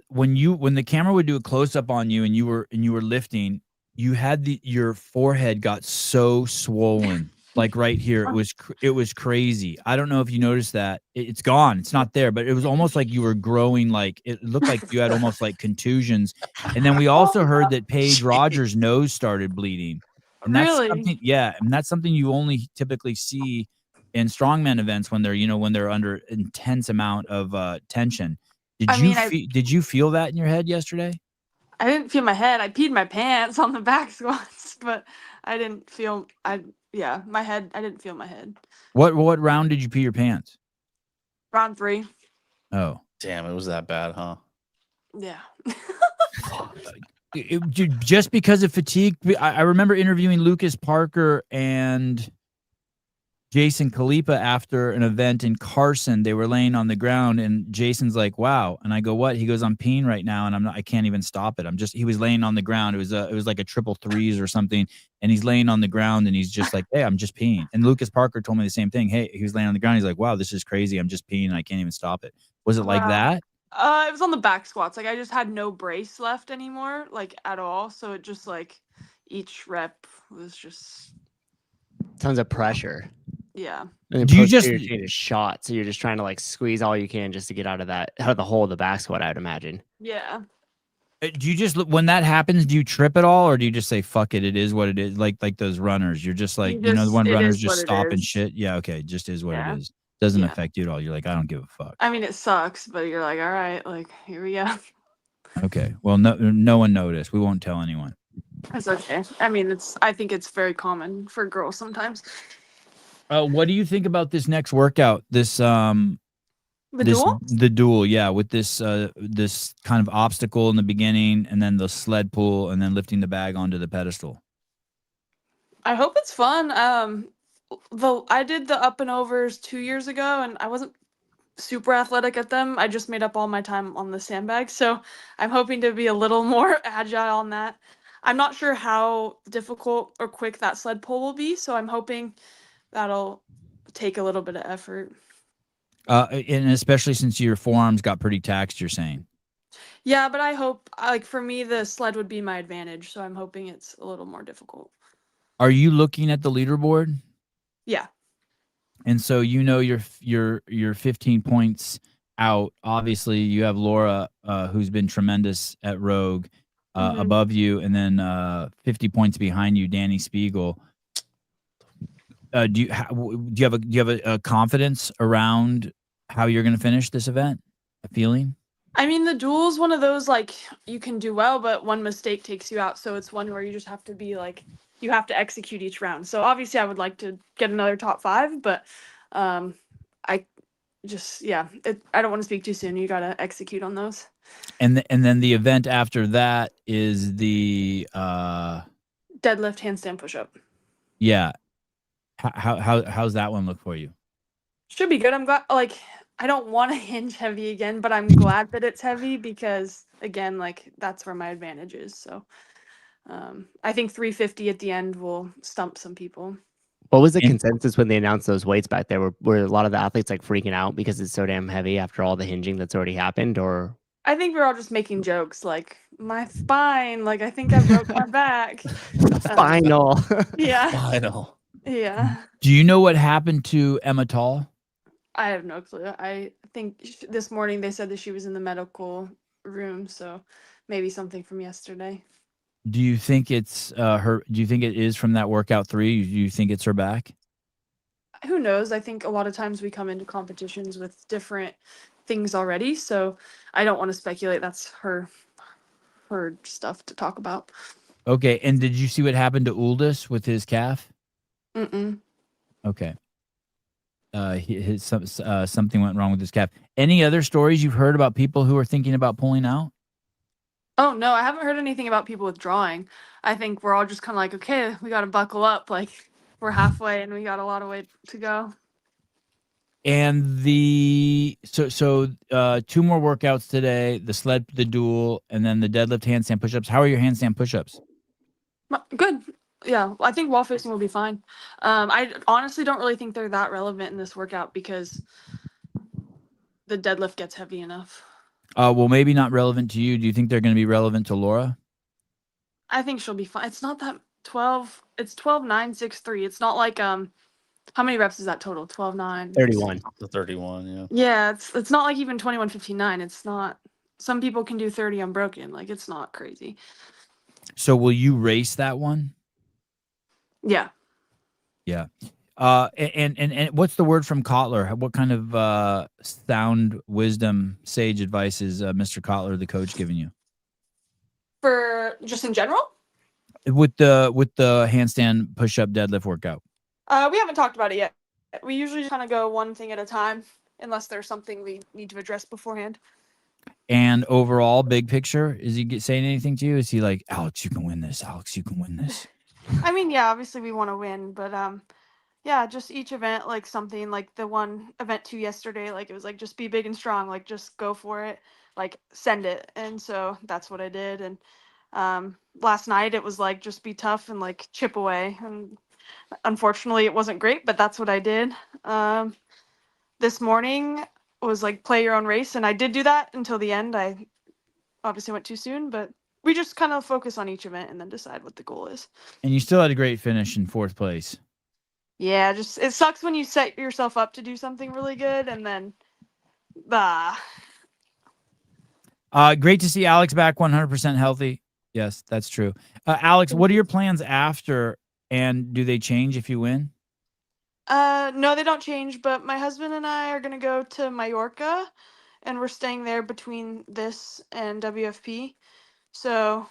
when the camera would do a close up on you and you were lifting, you had your forehead got so swollen, like right here. It was crazy. I don't know if you noticed that. It's gone. It's not there, but it was almost like you were growing. Like it looked like you had almost like contusions. And then we also heard that Paige Rogers' nose started bleeding. And that's something, yeah, and that's something you only typically see in strongman events when they're under intense amount of tension. Did you feel that in your head yesterday? I didn't feel my head. I peed my pants on the back squats, but I didn't feel. My head. I didn't feel my head. What round did you pee your pants? Round 3. Oh, damn! It was that bad, huh? Yeah. Just because of fatigue. I remember interviewing Lucas Parker and Jason Khalipa after an event in Carson. They were laying on the ground, and Jason's like, "Wow!" And I go, "What?" He goes, "I'm peeing right now, and I can't even stop it. He was laying on the ground. It was like a triple threes or something, and he's laying on the ground, and he's just like, "Hey, I'm just peeing." And Lucas Parker told me the same thing. Hey, he was laying on the ground. He's like, "Wow, this is crazy. I'm just peeing, and I can't even stop it." Was it like Wow. that? It was on the back squats. Like I just had no brace left anymore, like at all. So it just like each rep was just Tons of pressure. yeah. And then Do you just- posterior chain is shot, so you're just trying to like squeeze all you can just to get out of the hole of the back squat, I would imagine. Yeah. Do you just, when that happens, do you trip at all, or do you just say fuck it? It is what it is. Like those runners, you're just like, when it runners is just what it stop and is. shit. Yeah, okay, just is what Yeah. it is. Doesn't Yeah. affect you at all. You're like, I don't give a fuck. I mean, it sucks, but you're like, all right, like here we go. Okay, well, no one noticed. We won't tell anyone. It's okay. I mean, I think it's very common for girls sometimes. What do you think about this next workout? This The duel? the duel, yeah, with this this kind of obstacle in the beginning, and then the sled pull, and then lifting the bag onto the pedestal. I hope it's fun. I did the up and overs 2 years ago, and I wasn't super athletic at them. I just made up all my time on the sandbag, so I'm hoping to be a little more agile on that. I'm not sure how difficult or quick that sled pull will be, so I'm hoping that'll take a little bit of effort. And especially since your forearms got pretty taxed, you're saying. Yeah, but I hope, like for me, the sled would be my advantage, so I'm hoping it's a little more difficult. Are you looking at the leaderboard? Yeah. And so you're 15 points out. Obviously, you have Laura, who's been tremendous at Rogue, Mhm. above you, and then 50 points behind you, Danny Spiegel. Do you have a confidence around how you're going to finish this event? A feeling? I mean, the duel's one of those, like, you can do well, but one mistake takes you out. So it's one where you just have to be like, you have to execute each round. So obviously I would like to get another top 5, but I just, yeah, I don't want to speak too soon. You got to execute on those. And then the event after that is the Deadlift, handstand, push-up. yeah. How's that one look for you? Should be good. I'm glad, like, I don't want to hinge heavy again, but I'm glad that it's heavy because, again, like, that's where my advantage is. So I think 350 at the end will stump some people. What was the consensus when they announced those weights back there? Were a lot of the athletes like freaking out because it's so damn heavy after all the hinging that's already happened, or? I think we're all just making jokes, like, my spine, like, I think I broke my back. Final. Yeah. Final. Yeah. Do you know what happened to Emma Tall? I have no clue. I think this morning they said that she was in the medical room, so maybe something from yesterday. Do you think it's her? Do you think it is from that workout 3? Do you think it's her back? Who knows? I think a lot of times we come into competitions with different things already, so I don't want to speculate. That's her stuff to talk about. Okay, and did you see what happened to Uldis with his calf? Mm-mm. Okay. Something went wrong with his calf. Any other stories you've heard about people who are thinking about pulling out? Oh, no, I haven't heard anything about people withdrawing. I think we're all just kind of like, okay, we got to buckle up. Like, we're halfway and we got a lot of way to go. And so 2 more workouts today, the sled, the duel, and then the deadlift, handstand, push-ups. How are your handstand push-ups? Good. Yeah, I think wall facing will be fine. I honestly don't really think they're that relevant in this workout because the deadlift gets heavy enough. Well, maybe not relevant to you. Do you think they're going to be relevant to Laura? I think she'll be fine. It's not that 12. It's 12, 9, 6, 3. It's not like how many reps is that total? 12, 9. 31. The 31, yeah. Yeah, it's not like even 21, 15, 9. It's not. Some people can do 30 unbroken. Like, it's not crazy. So will you race that one? Yeah. Yeah. And what's the word from Kotler? What kind of sound wisdom, sage advice is Mr. Kotler, the coach, giving you? For just in general? With the handstand, push-up, deadlift workout. We haven't talked about it yet. We usually just kind of go one thing at a time, unless there's something we need to address beforehand. And overall, big picture, is he saying anything to you? Is he like, Alex, you can win this. Alex, you can win this. I mean, yeah, obviously we want to win, but yeah, just each event, like something like the one event 2 yesterday, like it was like just be big and strong, like just go for it, like send it. And so that's what I did. And last night it was like just be tough and like chip away. And unfortunately it wasn't great, but that's what I did. This morning was like play your own race, and I did do that until the end. I obviously went too soon, but we just kind of focus on each event and then decide what the goal is. And you still had a great finish in 4th place. Yeah, just it sucks when you set yourself up to do something really good and then Great to see Alex back 100% healthy. Yes, that's true. Alex, what are your plans after, and do they change if you win? No, they don't change, but my husband and I are gonna go to Mallorca, and we're staying there between this and WFP. So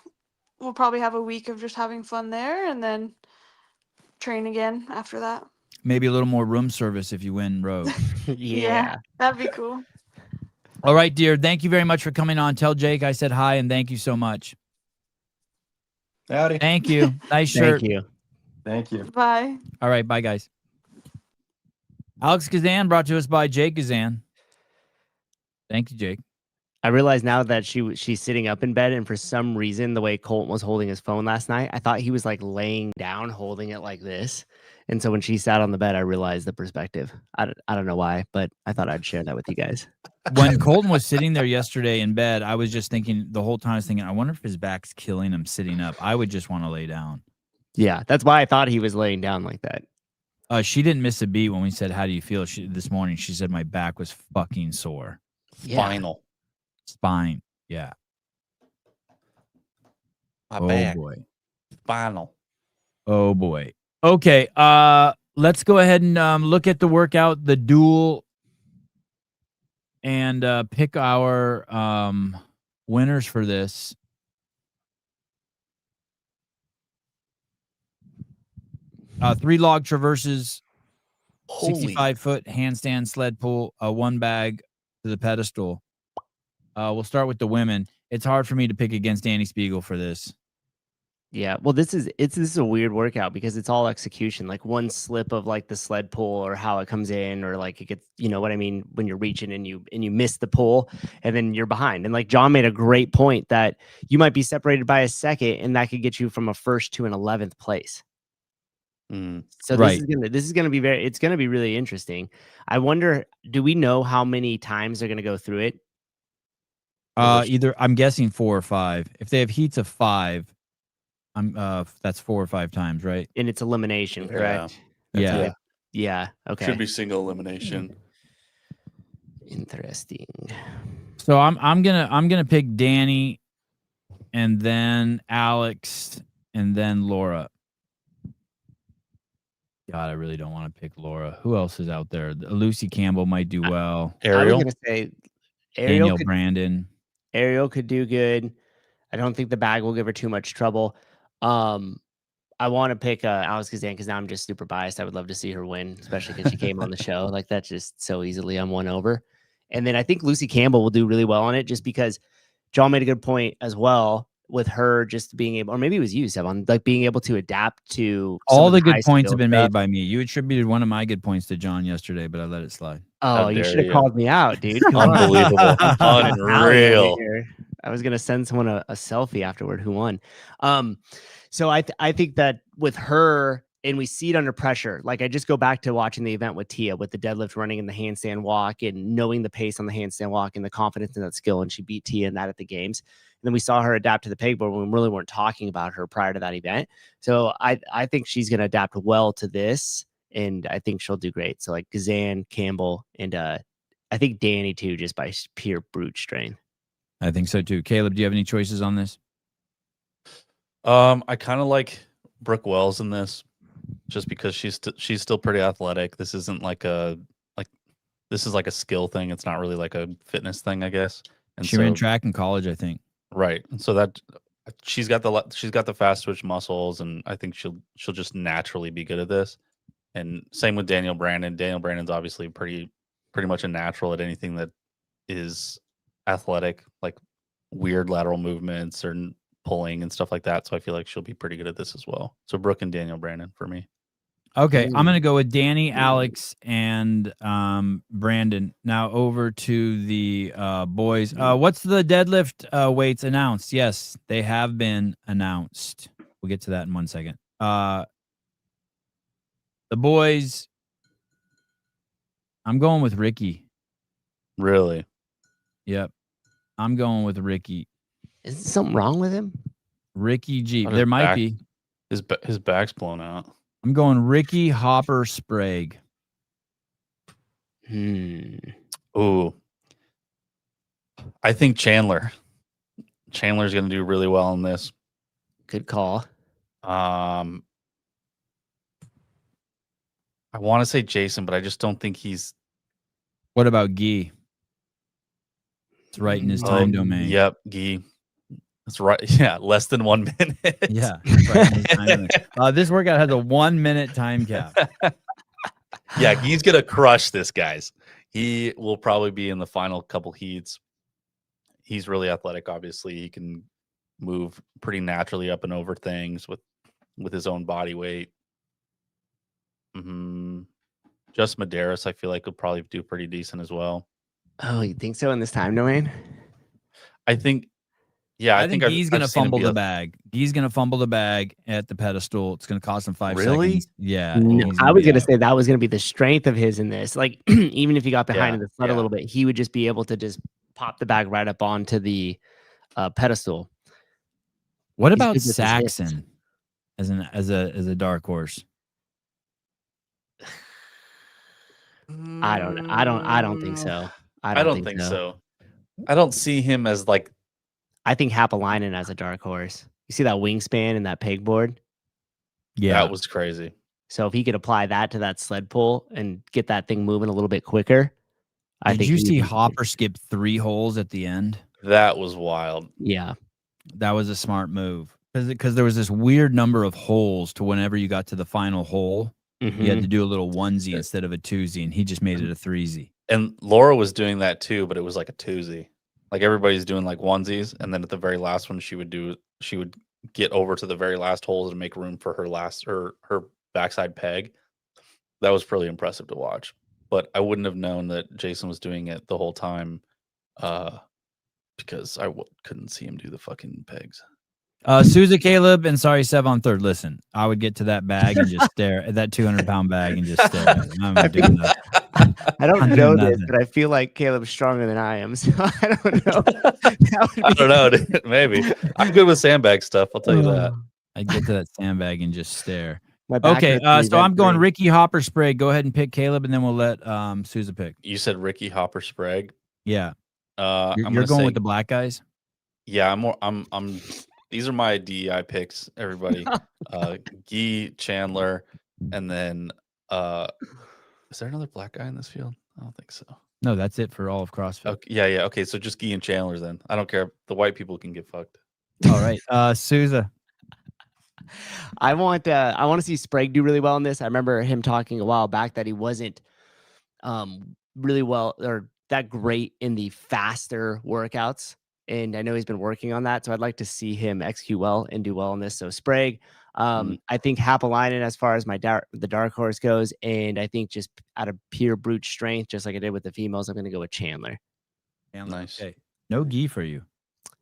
we'll probably have a week of just having fun there and then train again after that. Maybe a little more room service if you win Rogue. Yeah. That'd be cool. All right, dear. Thank you very much for coming on. Tell Jake I said hi, and thank you so much. Howdy. Thank you. Nice shirt. Thank you. Thank you. Bye. All right, bye, guys. Alex Kazan brought to us by Jake Kazan. Thank you, Jake. I realize now that she's sitting up in bed, and for some reason, the way Colton was holding his phone last night, I thought he was like laying down, holding it like this. And so when she sat on the bed, I realized the perspective. I don't know why, but I thought I'd share that with you guys. When Colton was sitting there yesterday in bed, I was just thinking the whole time, I was thinking, I wonder if his back's killing him sitting up. I would just want to lay down. Yeah, that's why I thought he was laying down like that. She didn't miss a beat when we said, how do you feel? This morning, she said my back was fucking sore. Spinal. Spine. Yeah. My Oh, back. boy. Spinal. Oh, boy. Okay. Let's go ahead and look at the workout, the duel, and pick our winners for this. Three log traverses, 65-foot handstand sled pull, 1 bag to the pedestal. We'll start with the women. It's hard for me to pick against Danny Spiegel for this. Yeah, well, this is a weird workout because it's all execution. Like one slip of like the sled pull or how it comes in, or like it gets, you know what I mean, when you're reaching and you miss the pull and then you're behind. And like John made a great point that you might be separated by a second, and that could get you from a 1st to an 11th place. So Right. this is gonna be it's gonna be really interesting. I wonder, do we know how many times they're gonna go through it? Either I'm guessing 4 or 5. If they have heats of 5, that's 4 or 5 times, right? And it's elimination, Yeah. correct? Yeah. Yeah. Okay. Should be single elimination. Interesting. So I'm gonna pick Danny, and then Alex, and then Laura. God, I really don't want to pick Laura. Who else is out there? Lucy Campbell might do well. I was Ariel. gonna say Danielle Brandon. Ariel could do good. I don't think the bag will give her too much trouble. I want to pick Alex Kazan because now I'm just super biased. I would love to see her win, especially because she came on the show. Like that's just so easily I'm won over. And then I think Lucy Campbell will do really well on it just because John made a good point as well with her just being able, or maybe it was you, Sevon, like being able to adapt to All the good high points skill have been stuff. made by me. You attributed one of my good points to John yesterday, but I let it slide. Oh, How you dare should have you. called me out, dude. Come on. Unbelievable. Unreal. I was gonna send someone a selfie afterward who won. So I think that with her, and we see it under pressure. Like I just go back to watching the event with Tia with the deadlift running and the handstand walk and knowing the pace on the handstand walk and the confidence in that skill. And she beat Tia in that at the games. And then we saw her adapt to the pegboard when we really weren't talking about her prior to that event. So I think she's going to adapt well to this, and I think she'll do great. So like Kazan, Campbell, and I think Danny too, just by pure brute strength. I think so too. Caleb, do you have any choices on this? I kind of like Brooke Wells in this, just because she's still pretty athletic. This isn't like this is like a skill thing. It's not really like a fitness thing, I guess. And She ran track in college, I think. right, and so that she's got the fast twitch muscles, and I think she'll just naturally be good at this. And same with Danielle Brandon. Danielle Brandon's obviously pretty much a natural at anything that is athletic, like weird lateral movements or pulling and stuff like that. So I feel like she'll be pretty good at this as well. So Brooke and Daniel Brandon for me. Okay, I'm Ooh. gonna go with Danny, Alex, and Brandon. Now over to the boys. What's the deadlift weights announced? Yes, they have been announced. We'll get to that in 1 second. The boys. I'm going with Ricky. Really? Yep, I'm going with Ricky. Is something wrong with him? Ricky G. What his There might back- be. His back's blown out. I'm going Ricky Hopper Sprague. Ooh. I think Chandler's going to do really well in this. Good call. I want to say Jason, but I just don't think he's. What about Guy? It's right in his time domain. Yep, Guy. That's right. Yeah, less than 1 minute. Yeah. Right in his time domain. This workout has a 1 minute time cap. Yeah, he's gonna crush this, guys. He will probably be in the final couple heats. He's really athletic. Obviously, he can move pretty naturally up and over things with his own body weight. Just Medeiros, I feel like, would probably do pretty decent as well. Oh, you think so in this time domain? I think. Yeah, I think he's going to I've seen him fumble be the bag. He's going to fumble the bag at the pedestal. It's going to cost him 5 Really? seconds. Yeah. No, he's I was be going to out. say that was going to be the strength of his in this. Like, even if he got behind Yeah, in the sled a yeah. little bit, he would just be able to just pop the bag right up onto the pedestal. What He's about good with his hips. Saxon as a dark horse? I don't think so. I don't think so. I don't see him as like. I think Hapalainen as a dark horse. You see that wingspan and that pegboard? Yeah. That was crazy. So if he could apply that to that sled pull and get that thing moving a little bit quicker, I Did think you he'd see be- Hopper skip 3 holes at the end? That was wild. Yeah. That was a smart move because there was this weird number of holes to whenever you got to the final hole, you had to do a little onesie instead of a twosie, and he just made it a threesie. And Laura was doing that too, but it was like a twosie. Like everybody's doing like onesies, and then at the very last one, she would get over to the very last hole to make room for her backside peg. That was pretty impressive to watch. But I wouldn't have known that Jason was doing it the whole time, because I couldn't see him do the fucking pegs. Souza Caleb and sorry Sev on third. Listen, I would get to that bag and just stare at that 200-pound bag and just stare at it. I'm doing that. I don't I'm know doing this, nothing. but I feel like Caleb's stronger than I am, so I don't know. I don't know, dude. Maybe I'm good with sandbag stuff. I'll tell you that. I'd get to that sandbag and just stare. My back Okay, hurts when so I'm going venturing. Ricky Hopper Sprague. Go ahead and pick Caleb, and then we'll let Souza pick. You said Ricky Hopper Sprague. Yeah, I'm you're gonna going say, with the black guys. Yeah, I'm. These are my DEI picks. Everybody, Guy, Chandler, and then is there another black guy in this field? I don't think so. No, that's it for all of CrossFit. Okay, yeah. Okay, so just Guy and Chandler then. I don't care. The white people can get fucked. All right, Souza. I want to see Sprague do really well in this. I remember him talking a while back that he wasn't really well or that great in the faster workouts. And I know he's been working on that. So I'd like to see him execute well and do well in this. So Sprague, I think Hapalainen as far as the dark horse goes. And I think just out of pure brute strength, just like I did with the females, I'm going to go with Chandler. Nice. Okay. No gi for you.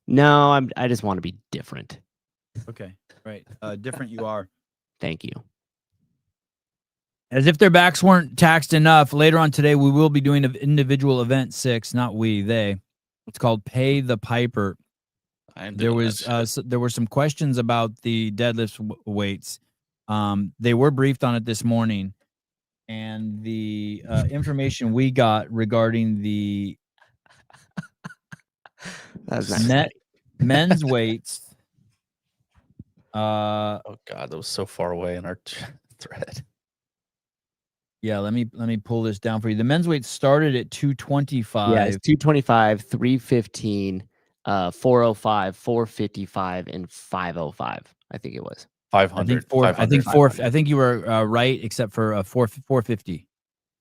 No, I just want to be different. Okay. Right. Different you are. Thank you. As if their backs weren't taxed enough, later on today, we will be doing an individual event 6, not we, they. It's called Pay the Piper. There were some questions about the deadlift weights. They were briefed on it this morning, and the information we got regarding the That's nice. men's weights. Oh God, that was so far away in our thread. Yeah, let me pull this down for you. The men's weight started at 225. Yeah, it's 225, 315, 405, 455, and 505. I think it was. 500. I think you were right, except for 450.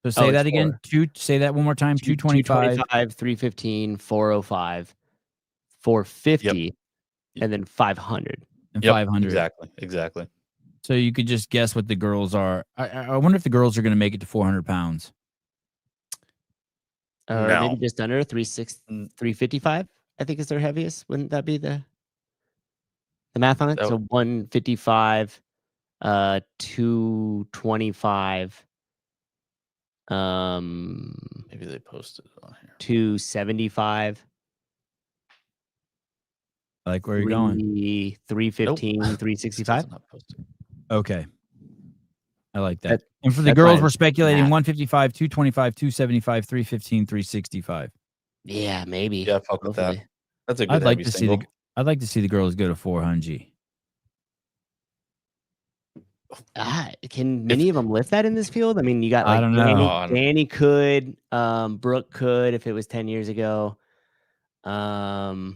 So say it's that again. Say that one more time. 225. 225, 315, 405, 450, and then 500. And Yep, 500. Exactly. So you could just guess what the girls are. I wonder if the girls are going to make it to 400 pounds. Or No. maybe just under 355, I think is their heaviest. Wouldn't that be the math on it? So- So 155, 225, Maybe they posted it on here. 275, I like where you're going. 315, Nope. 365. Still not posted. Okay. I like that. That- And for the that's girls, my we're speculating math. 155, 225, 275, 315, 365. Yeah, maybe. Yeah, fuck with that. Hopefully. That's a good I'd like heavy to see single. I'd like to see the girls go to 400. Can many of them lift that in this field? I mean, you got I like don't Danny, know. No, I don't- Danny could, Brooke could if it was 10 years ago. Who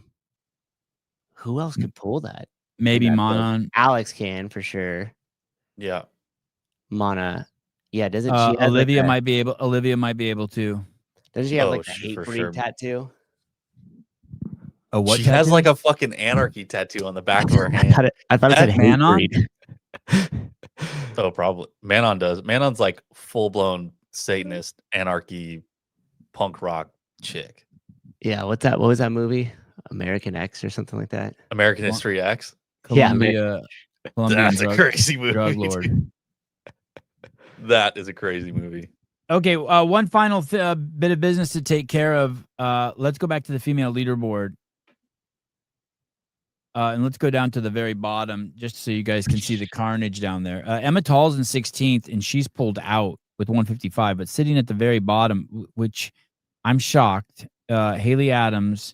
else could pull that? in Maybe that field? Manon. Alex can for sure. Yeah. Mana, yeah, doesn't she have Olivia like might be able. Olivia might be able to. doesn't she have Oh, like the she hate for breed sure. tattoo? Oh, what? She has tattoo? like a fucking anarchy tattoo on the back of her hand. I thought it said That hate Manon? breed. Oh, probably. Manon does. Manon's like full blown Satanist, anarchy, punk rock chick. Yeah, what's that? What was that movie? American X or something like that? American History X. Yeah, Colombian That's a drug, crazy movie. drug dude. lord. That is a crazy movie. Okay, one final bit of business to take care of. Let's go back to the female leaderboard. And let's go down to the very bottom just so you guys can see the carnage down there. Emma Tall's in 16th, and she's pulled out with 155, but sitting at the very bottom, which I'm shocked. Haley Adams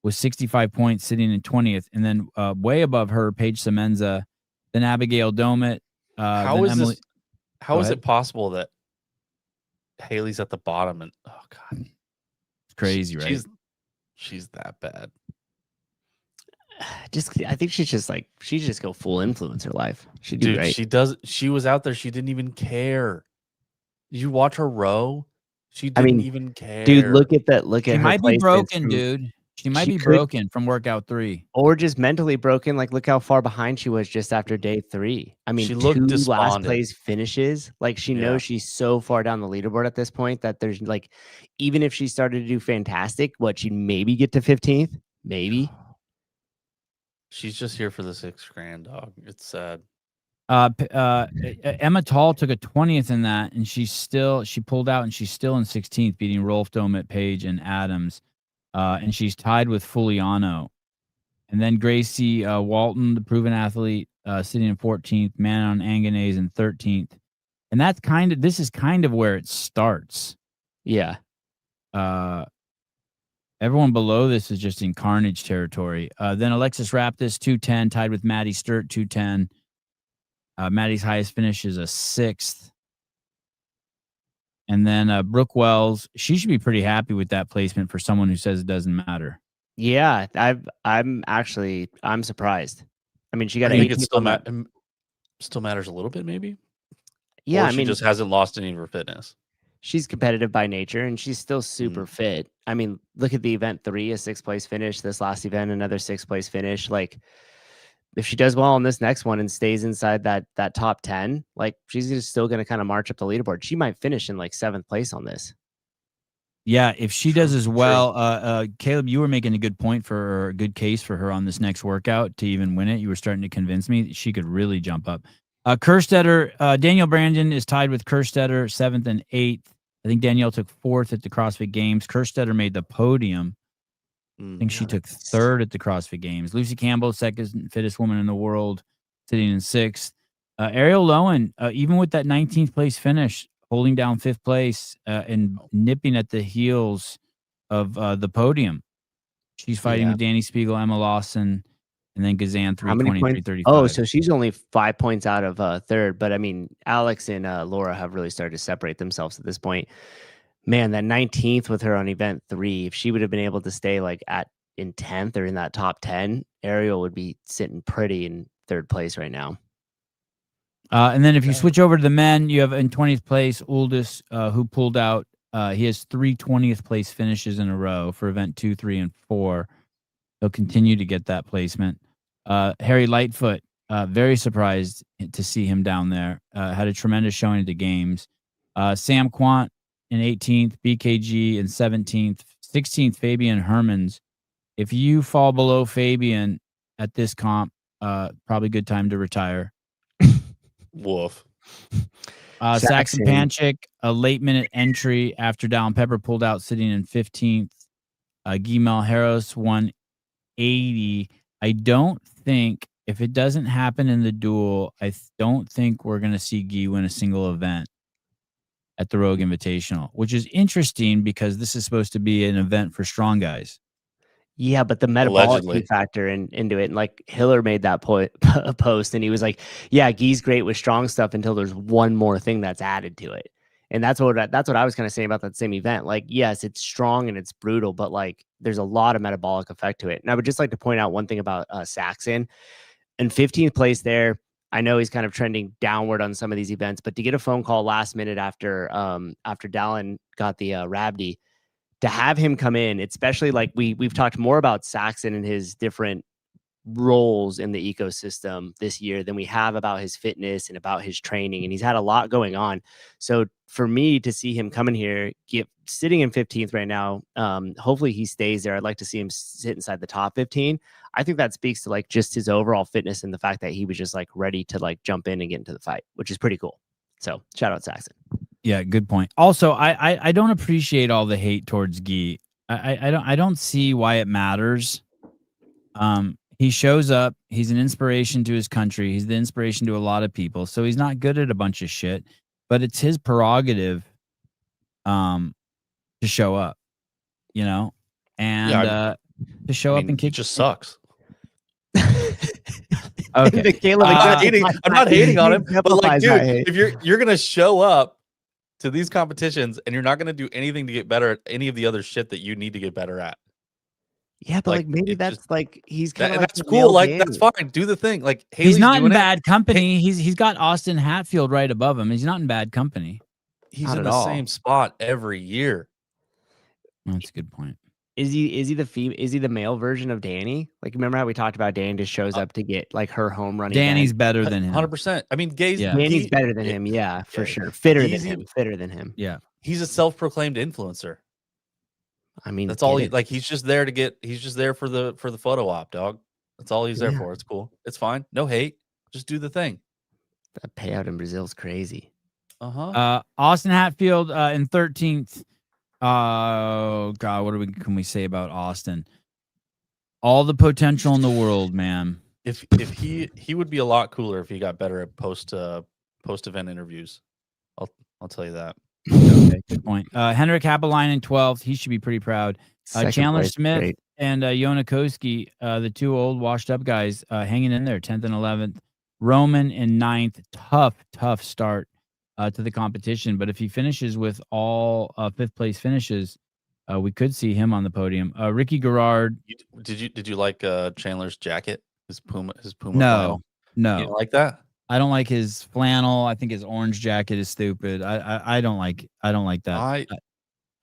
with 65 points sitting in 20th, and then way above her, Paige Semenza, then Abigail Domit. How then is Emily. this? How is ahead. it possible that Haley's at the bottom and oh god, It's crazy, right? She's that bad. I think she's just go full influencer life. She'd do Dude, great. she does. She was out there. She didn't even care. You watch her row. She didn't mean, even care. Dude, look at that. Look She at her might be placements broken, from- dude. She might she be could- broken from workout 3. or just mentally broken. Like, look how far behind she was just after day 3. I mean, She looked 2 last despondent. place finishes. Like, she Yeah. knows she's so far down the leaderboard at this point that there's like, even if she started to do fantastic, she'd maybe get to 15th, maybe. She's just here for the $6,000, dog. It's sad. Emma Tall took a 20th in that, and she pulled out, and she's still in 16th, beating Rolf Domit, Page, and Adams. And she's tied with Fuliano. And then Gracie Walton, the proven athlete, sitting in 14th. Manon Anganese in 13th. And this is kind of where it starts. Yeah. Everyone below this is just in carnage territory. Then Alexis Raptis, 210, tied with Maddie Sturt, 210. Maddie's highest finish is a 6th. And then Brooke Wells, she should be pretty happy with that placement for someone who says it doesn't matter. Yeah. I'm surprised. I mean, she got I think it 18th still on that. still matters a little bit, maybe. Yeah. Or I she mean, just hasn't lost any of her fitness. she's competitive by nature and she's still super fit. I mean, look at the event 3, a 6th place finish. This last event, another 6th place finish. Like, if she does well on this next one and stays inside that top 10, like, she's just still going to kind of march up the leaderboard. She might finish in like 7th place on this. Yeah, if she True, does as true. well, Caleb, you were making a good point for her, a good case for her on this next workout to even win it. You were starting to convince me that she could really jump up. Kerstetter, Danielle Brandon is tied with Kerstetter, 7th and 8th. I think Danielle took 4th at the CrossFit Games. Kerstetter made the podium. I think she took 3rd at the CrossFit Games. Lucy Campbell, second fittest woman in the world, sitting in 6th. Ariel Lowen, even with that 19th place finish, holding down 5th place and nipping at the heels of the podium. She's fighting with Danny Spiegel, Emma Lawson, and then Gazan 320, 335. Oh, so she's only 5 points out of 3rd. But I mean, Alex and Laura have really started to separate themselves at this point. Man, that 19th with her on event 3, if she would have been able to stay like in 10th or in that top 10, Ariel would be sitting pretty in 3rd place right now. And then if you switch over to the men, you have in 20th place Uldis, who pulled out. He has 3 20th place finishes in a row for event 2, 3, and 4. He'll continue to get that placement. Harry Lightfoot, very surprised to see him down there. Had a tremendous showing at the games. Sam Quant in 18th, BKG in 17th, 16th, Fabian Hermans. If you fall below Fabian at this comp, probably good time to retire. Woof. Saxon Panchik, a late minute entry after Dallin Pepper pulled out, sitting in 15th. Guy Malheros 180. I don't think, if it doesn't happen in the duel, I don't think we're going to see Guy win a single event at the Rogue Invitational, which is interesting because this is supposed to be an event for strong guys. Yeah, but the metabolic Allegedly. factor into it, and like Hiller made that post, and he was like, "Yeah, Guy's great with strong stuff until there's one more thing that's added to it." And that's what I was kind of saying about that same event. Like, yes, it's strong and it's brutal, but like, there's a lot of metabolic effect to it. And I would just like to point out one thing about Saxon. In 15th place there, I know he's kind of trending downward on some of these events, but to get a phone call last minute after Dallin got the Rabdi, to have him come in, especially like we've talked more about Saxon and his different roles in the ecosystem this year than we have about his fitness and about his training, and he's had a lot going on. So for me to see him coming here, sitting in 15th right now, hopefully he stays there. I'd like to see him sit inside the top 15. I think that speaks to like just his overall fitness and the fact that he was just like ready to like jump in and get into the fight, which is pretty cool. So shout out Saxon. Yeah, good point. Also, I don't appreciate all the hate towards Guy. I don't see why it matters. He shows up. He's an inspiration to his country. He's the inspiration to a lot of people. So he's not good at a bunch of shit, but it's his prerogative to show up, you know, and to show up and kick. It just sucks. Okay. Caleb, I'm not hating on him, but like, dude, if you're gonna show up to these competitions and you're not gonna do anything to get better at any of the other shit that you need to get better at. Yeah, but like maybe that's just, like he's kind of that's cool. Like that's fine. Do the thing. Like Haley's he's not in doing bad company. He's got Austin Hatfield right above him. He's not in bad company. He's in the same spot every year. That's a good point. Is he the male version of Danny? Like, remember how we talked about Danny just shows up to get like her home running? Danny's better than him. 100%. I mean, Danny's better than him. Yeah, for sure. Fitter than him. Yeah. He's a self-proclaimed influencer. I mean, that's all he's just there he's just there for the photo op, dog. That's all he's there for. It's cool. It's fine. No hate. Just do the thing. That payout in Brazil is crazy. Austin Hatfield in 13th. Oh God, what can we say about Austin? All the potential in the world, man. If he would be a lot cooler if he got better at post event interviews. I'll tell you that. Okay, good point. Henrik Happelinen in 12th. He should be pretty proud. Chandler Smith great. and Jonakoski, the two old washed up guys, hanging in there, 10th and 11th. Roman in 9th. Tough start to the competition. But if he finishes with all 5th place finishes, we could see him on the podium. Ricky Garrard. Did you like Chandler's jacket? His Puma No, flannel? no. You don't like that? I don't like his flannel. I think his orange jacket is stupid. I don't like that.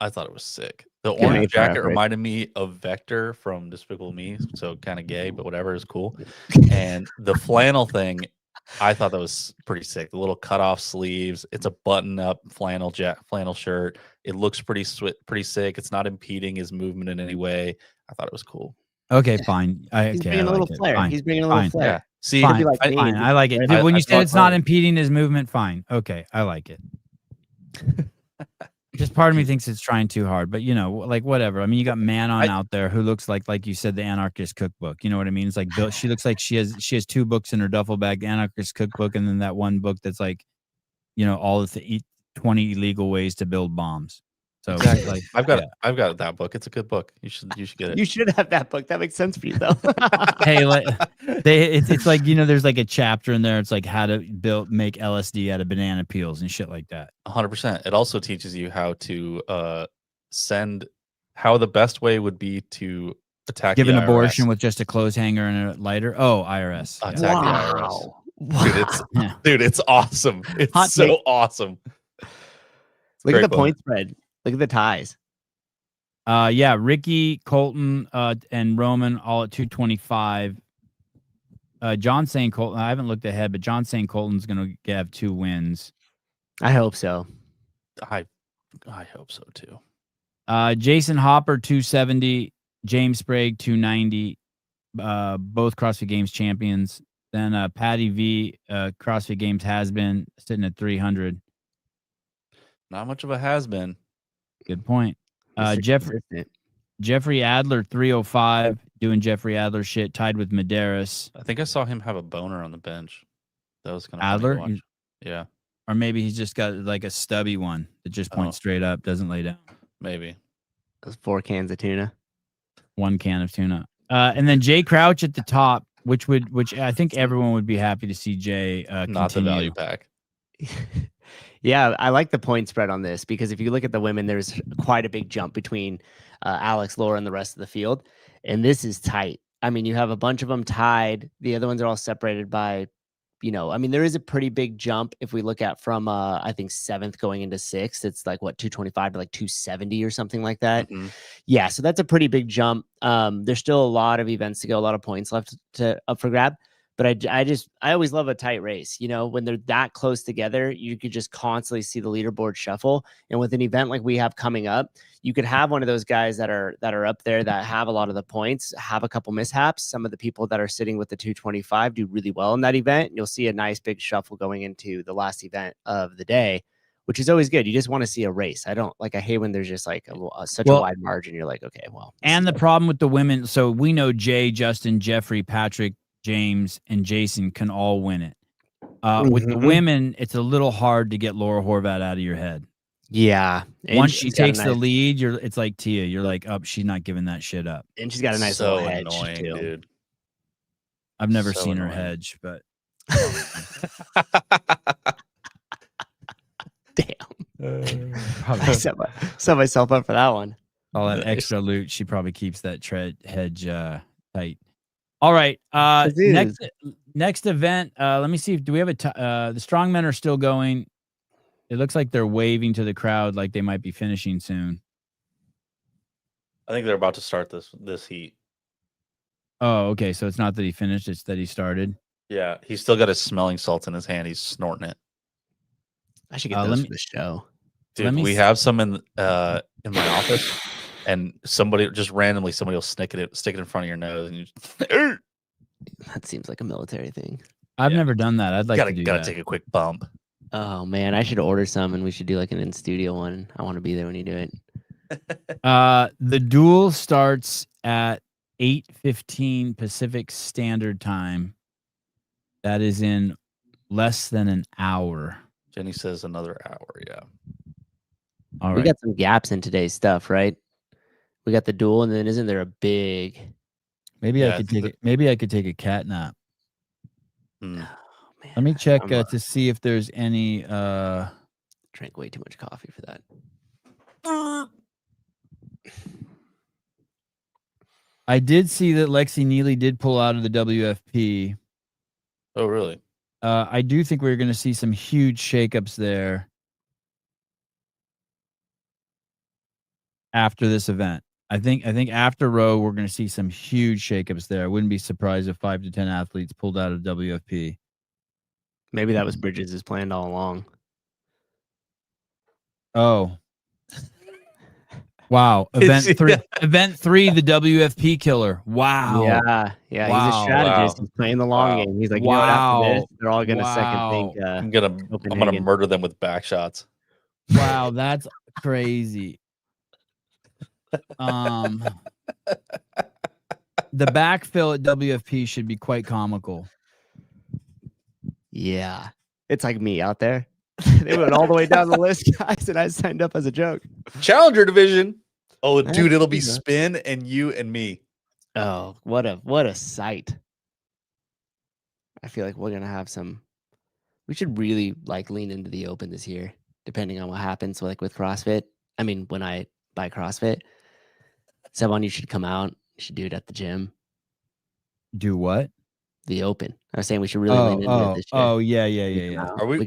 I thought it was sick. The orange jacket reminded me of Vector from Despicable Me, so kind of gay, but whatever, is cool. And the flannel thing, I thought that was pretty sick. The little cutoff sleeves. It's a button-up flannel shirt. It looks pretty sick. It's not impeding his movement in any way. I thought it was cool. Okay, fine. He's bringing a little flair. Fine. He's bringing a little flair. Yeah. See, fine. I like it. When you said it's not impeding his movement, fine. Okay, I like it. Just part of me thinks it's trying too hard, but like whatever. I mean, you got Manon out there who looks like you said, the Anarchist Cookbook. You know what I mean? It's like she looks like she has 2 books in her duffel bag, the Anarchist Cookbook, and then that one book that's like, all the 20 illegal ways to build bombs. So exactly. I've got that book. It's a good book. You should get it. You should have that book. That makes sense for you though. Hey, it's like there's like a chapter in there. It's like how to make LSD out of banana peels and shit like that. 100%. It also teaches you how to how the best way would be to attack. Give an abortion with just a clothes hanger and a lighter. Oh, IRS. Attack the IRS. Dude, it's awesome. It's Hot so take. awesome. Look at Great the one. point spread. Look at the ties. Yeah, Ricky, Colton, and Roman all at 225. John saying Colton. I haven't looked ahead, but John saying Colton's gonna have 2 wins. I hope so. I hope so too. Jason Hopper 270, James Sprague 290, both CrossFit Games champions. Then Patty V, CrossFit Games has been sitting at 300. Not much of a has been. Good point. Mr. Consistent. Jeffrey Adler 305, doing Jeffrey Adler shit, tied with Medeiros. I think I saw him have a boner on the bench. That was kind of Adler? funny to watch. Yeah, Or maybe he's just got like a stubby one that just points straight up, doesn't lay down. maybe. Those 4 cans of tuna. 1 can of tuna. And then Jay Crouch at the top, which I think everyone would be happy to see Jay Not the continue. value pack. Yeah, I like the point spread on this because if you look at the women, there's quite a big jump between Alex, Laura, and the rest of the field. And this is tight. I mean, you have a bunch of them tied. The other ones are all separated by, there is a pretty big jump if we look at from, I think, 7th going into 6th. It's like, 225 to like 270 or something like that. Mhm. Yeah, so that's a pretty big jump. There's still a lot of events to go, a lot of points left up for grab. But I always love a tight race. When they're that close together, you could just constantly see the leaderboard shuffle. And with an event like we have coming up, you could have one of those guys that are up there that have a lot of the points, have a couple mishaps. Some of the people that are sitting with the 225 do really well in that event. And you'll see a nice big shuffle going into the last event of the day, which is always good. You just want to see a race. I hate when there's just like such a wide margin. You're like, okay, well. And the problem with the women, so we know Jay, Justin, Jeffrey, Patrick, James, and Jason can all win it. With the women, it's a little hard to get Laura Horvat out of your head. Yeah. Once she takes the lead, it's like Tia. You're like, oh, she's not giving that shit up. And she's got a nice little hedge too. Dude. I've never seen her hedge, but damn. I set myself up for that one. All that extra loot, she probably keeps that hedge tight. All right. Next event. Let me see. Do we have the strongmen are still going? It looks like they're waving to the crowd like they might be finishing soon. I think they're about to start this heat. Oh, okay. So it's not that he finished; it's that he started. Yeah, he's still got his smelling salts in his hand. He's snorting it. I should get those for the show, dude. We have some in my office. And somebody will stick it in front of your nose, and you. That seems like a military thing. I've never done that. I'd like to do that. Gotta take a quick bump. Oh man, I should order some, and we should do like an in studio one. I want to be there when you do it. The duel starts at 8:15 Pacific Standard Time. That is in less than an hour. Jenny says another hour. Yeah. All right. We got some gaps in today's stuff, right? We got the duel, and then isn't there a big? Maybe I could take a cat nap. Oh, man. Let me check to see if there's any. Drank way too much coffee for that. I did see that Lexi Neely did pull out of the WFP. Oh, really? I do think we're going to see some huge shakeups there after this event. I think after Row, we're going to see some huge shakeups there. I wouldn't be surprised if 5 to 10 athletes pulled out of WFP. Maybe that was Bridges' plan all along. Oh. Wow. Event 3, the WFP killer. Wow. Yeah. Wow. He's a strategist. He's playing the long game. He's like, after this, they're all going to second think. I'm gonna murder them with back shots. Wow, that's crazy. The backfill at WFP should be quite comical. Yeah. It's like me out there. They went all the way down the list, guys, and I signed up as a joke. Challenger division. Oh, dude, it'll be Spin and you and me. Oh, what a sight. I feel like we're gonna have some. We should really lean into the open this year, depending on what happens. So with CrossFit. I mean, when I buy CrossFit, Sevon, you should come out. You should do it at the gym. Do what? the Open. I was saying we should really lean into it this year. Yeah. Are we- We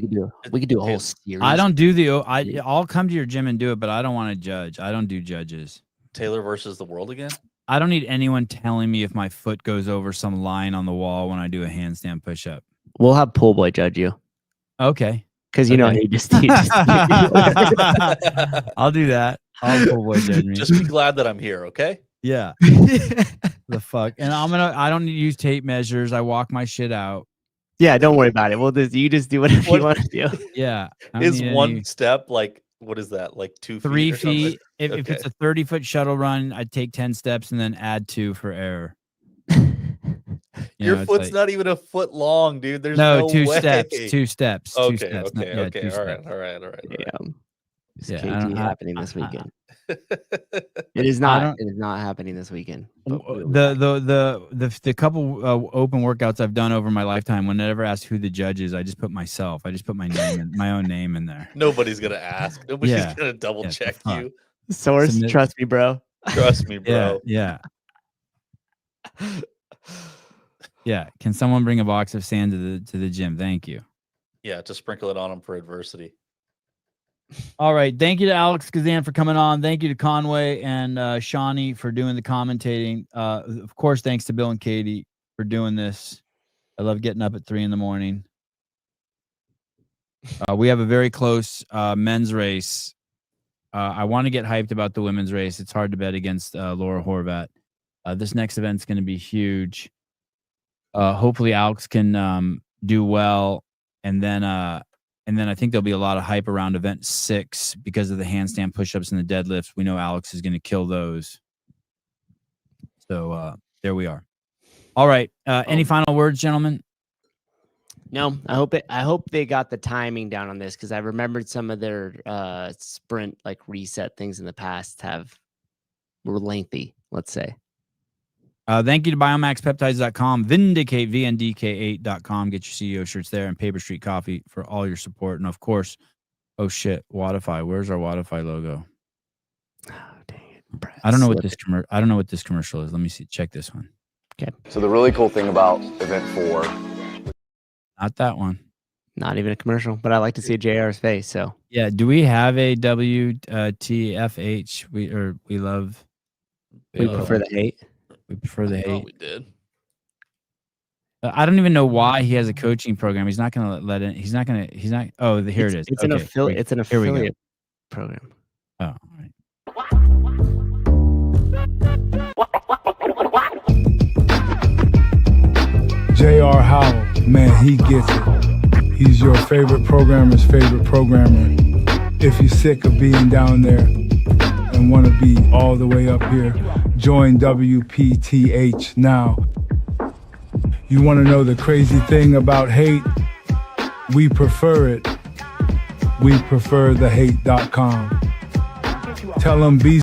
could do a whole series. I don't do I'll come to your gym and do it, but I don't want to judge. I don't do judges. Taylor versus the world again? I don't need anyone telling me if my foot goes over some line on the wall when I do a handstand push-up. We'll have Pool Boy judge you Okay. because you know Okay. he just I'll do that. I'll Pool Boy judge me. Just be glad that I'm here, okay? Yeah. The fuck. And I don't need to use tape measures. I walk my shit out. Yeah, don't worry about it. You just do whatever you want to do. Yeah. I don't Is need one any- step like, what is that? Like 2 feet? 3 or something? feet. If it's a 30-foot shuttle run, I'd take 10 steps and then add 2 for error. Your it's foot's like- not even a foot long, dude. There's no, no 2 way. steps. 2 steps. 2 Okay, steps. okay, Yeah, okay. 2 All right, steps. all right. Yeah. Is Yeah, I KT don't- happening this weekend? Right. It is I not. don't- It is not happening this weekend. but we'll be back. The couple open workouts I've done over my lifetime, whenever asked who the judge is, I just put myself. I just put my name, my own name in there. Nobody's gonna ask. Nobody's Yeah. gonna double Yeah, check fuck. you. Source, Submit- trust me, bro. Trust me, bro. Yeah. Yeah. Can someone bring a box of sand to the gym? Thank you. Yeah, to sprinkle it on them for adversity. All right. Thank you to Alex Kazan for coming on. Thank you to Conway and Shawnee for doing the commentating. Of course, thanks to Bill and Katie for doing this. I love getting up at 3 a.m. We have a very close men's race. I want to get hyped about the women's race. It's hard to bet against Laura Horvat. This next event's going to be huge. Hopefully Alex can do well, and then I think there'll be a lot of hype around event 6 because of the handstand push-ups and the deadlifts. We know Alex is going to kill those. So there we are. All right. Any final words, gentlemen? No, I hope they got the timing down on this because I remembered some of their sprint like reset things in the past were lengthy. Let's say. Thank you to biomaxpeptides.com, Vindicate, VNDK8.com. Get your CEO shirts there, and Paper Street Coffee for all your support. And of course, oh shit, Wodify. Where's our Wodify logo? Oh, dang it. Brad, I don't know what slip this I don't know what this commercial is. Let me see. Check this one. So the really cool thing about event 4, Not that one. Not even a commercial, but I like to see JR's face. So Yeah. Do we have a WTFH? We love. we prefer the hate. We prefer the Oh, hate. we did. I don't even know why he has a coaching program. He's not going to let it. He's not. Oh, here it is. It's Okay, an affiliate. It's an here we go. affiliate program. Oh, all right. J.R. Howell, man, he gets it. He's your favorite programmer's favorite programmer. If you're sick of being down there and want to be all the way up here, join WPTH now. You want to know the crazy thing about hate? We prefer it. We prefer the hate.com. Tell them be